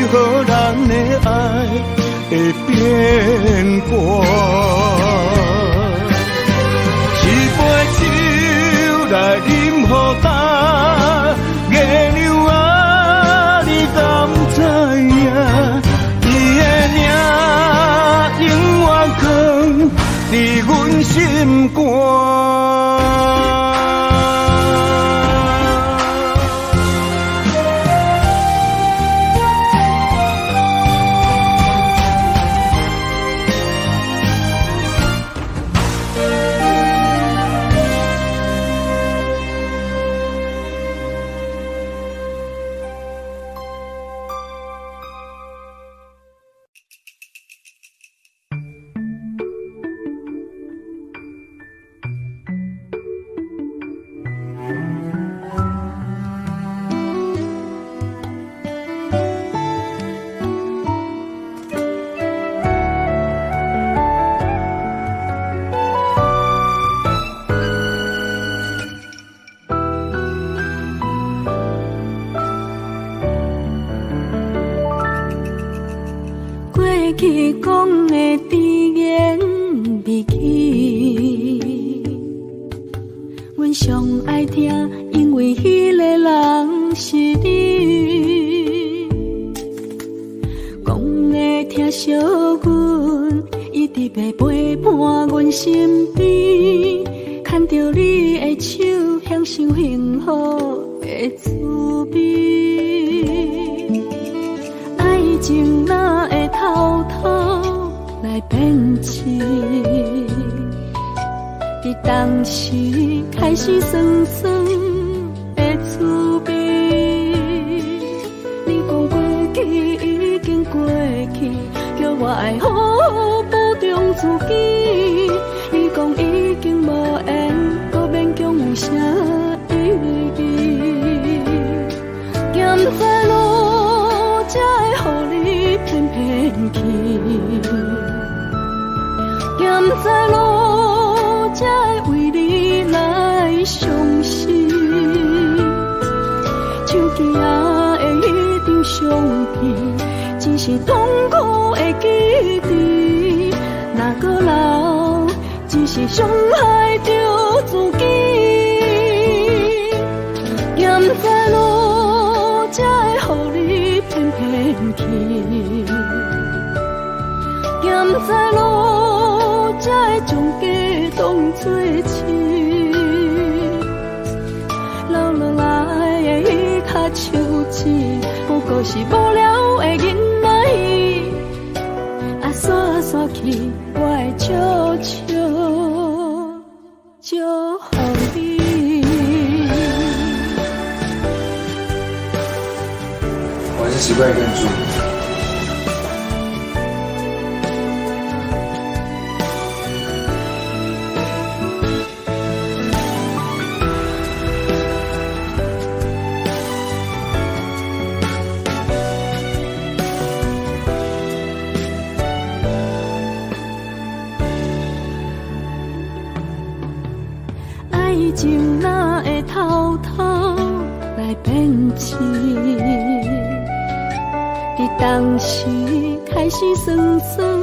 何人的爱会变卦？一杯酒来饮予干，月亮啊，你敢知影？伊的名永远藏伫阮心肝。过去讲的甜言蜜语，阮上爱听，因为迄个人是你。讲的疼惜阮，一直要陪伴阮身边，牵着你的手，享受幸福的滋味。爱情哪会偷偷来变痴？伫当时开始酸酸的滋味。你讲过去已经过去，叫我爱好好保重自己。你讲已经无缘，搁勉强有啥意义？咸在路才会予你偏偏去，咸在路才会为你来伤心。手机啊的迄张相片，只是痛苦的记忆。若搁留，只是伤害着自己。咸在路才会予你偏偏去，咸在路才会将家当作亲。留落来的迄颗手指，不过是无聊的囡仔啊，散散去，我会悄悄祝福你。我还是习惯一个人住。爱情哪会偷偷来变痴？伫当时开始酸酸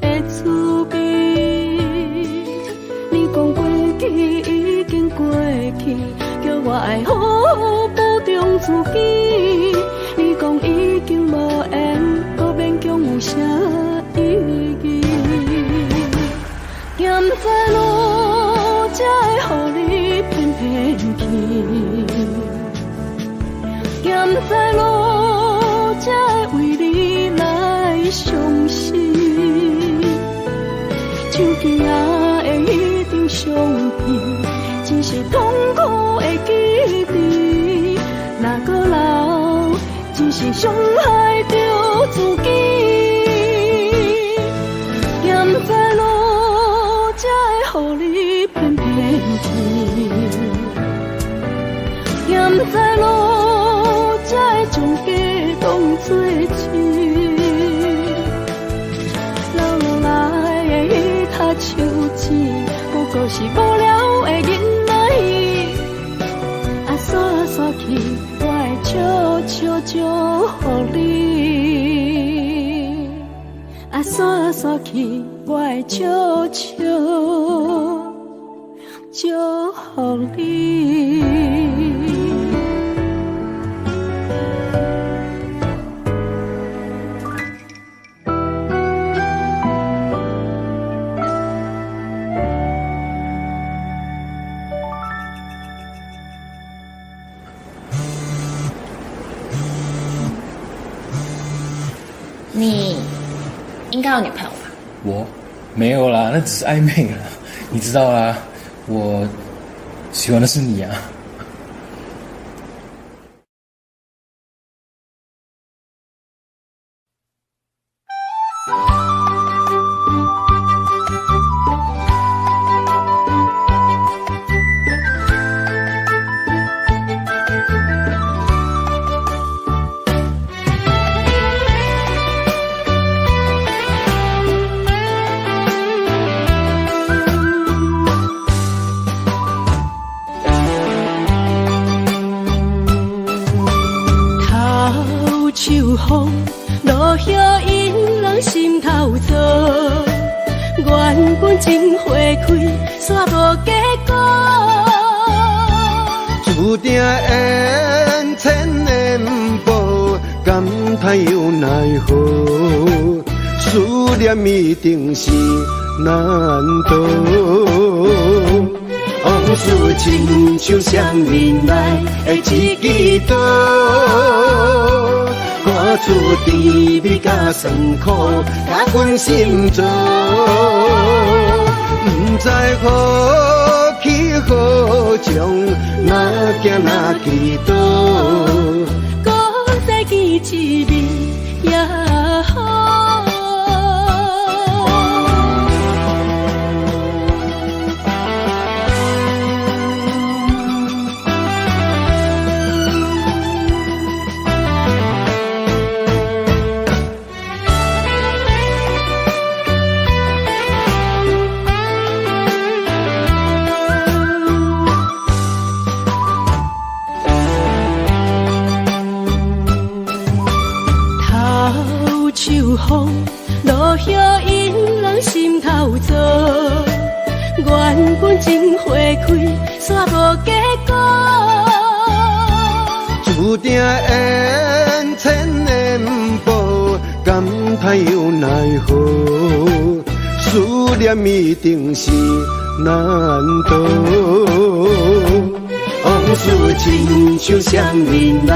的滋味。你讲过去已经过去，叫我爱好好保重自己。你讲已经无缘，搁勉强有啥意义？咸在路才会予你偏偏去，咸在路才会为你来伤心。记也会一定相片，只是痛苦的记忆。若搁留，只是伤害着自己。险在路，才会予你偏偏去。险在路，才会将家当作趣。留落来的迄塔树钱，不过是无聊的囡仔戏。啊，散散去，我会笑笑祝福你。啊，散散去，我会笑笑祝福你。你应该有女朋友吧？我没有啦，那只是暧昧啦，你知道啦，我喜欢的是你啊。秋风落叶引人心头躁，原本情花开，煞无结果。注定缘千年报，感叹又奈何？思念一定是难渡。往事亲像双面来的一支刀，看出滋味甲酸苦，甲阮心中，不知何去何从，哪行哪去倒，搁再见一面也好。秋风落叶引人心头躁，原本情花开，煞无结果。注定缘千年报，感叹又奈何？思念一定是难渡。往事亲像双面来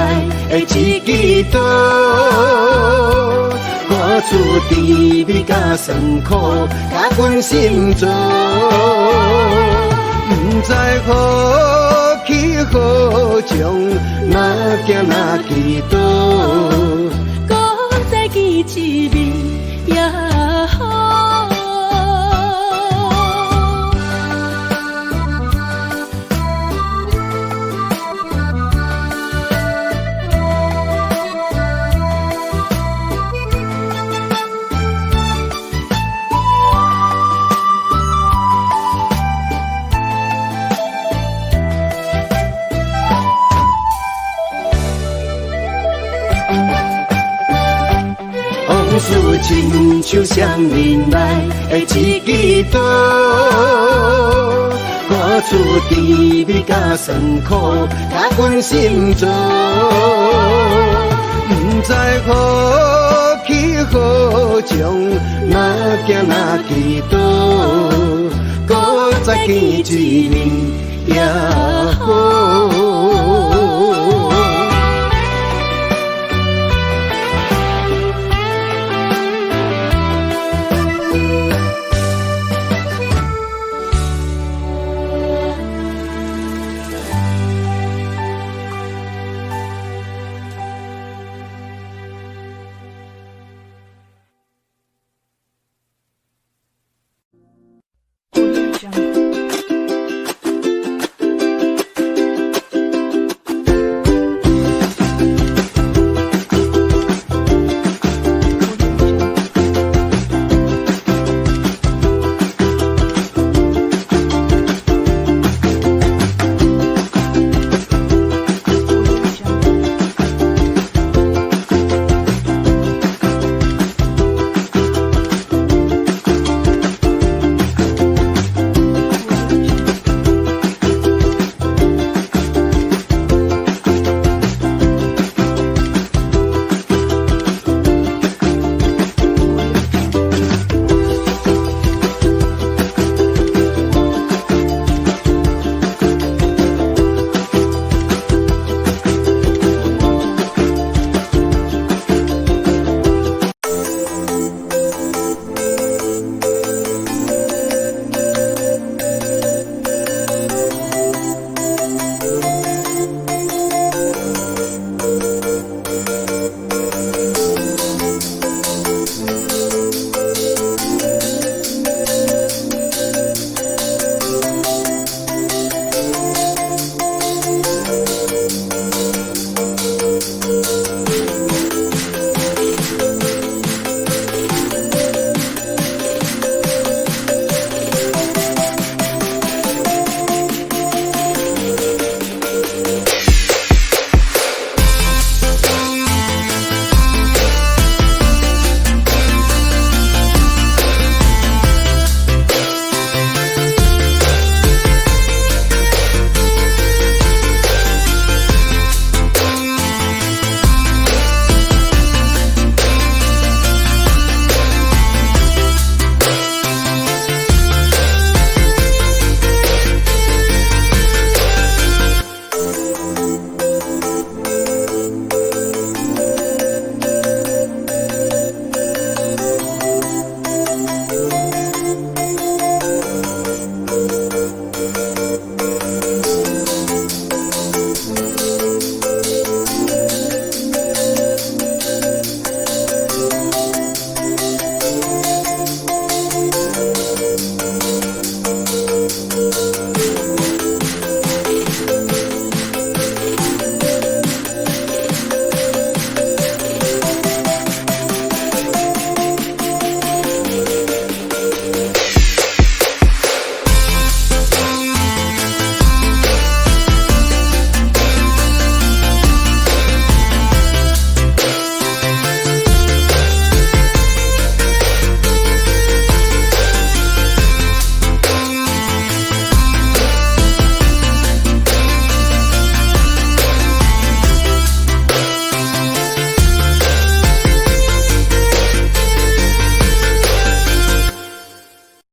的一支刀，看出滋味甲酸苦，甲阮心中，不知何去何从，哪行哪去倒，搁再见一面也好。往事亲像双面来的一支刀，看出滋味甲酸苦，甲阮心中，不知何去何从，哪行哪去倒，搁再见一面也好。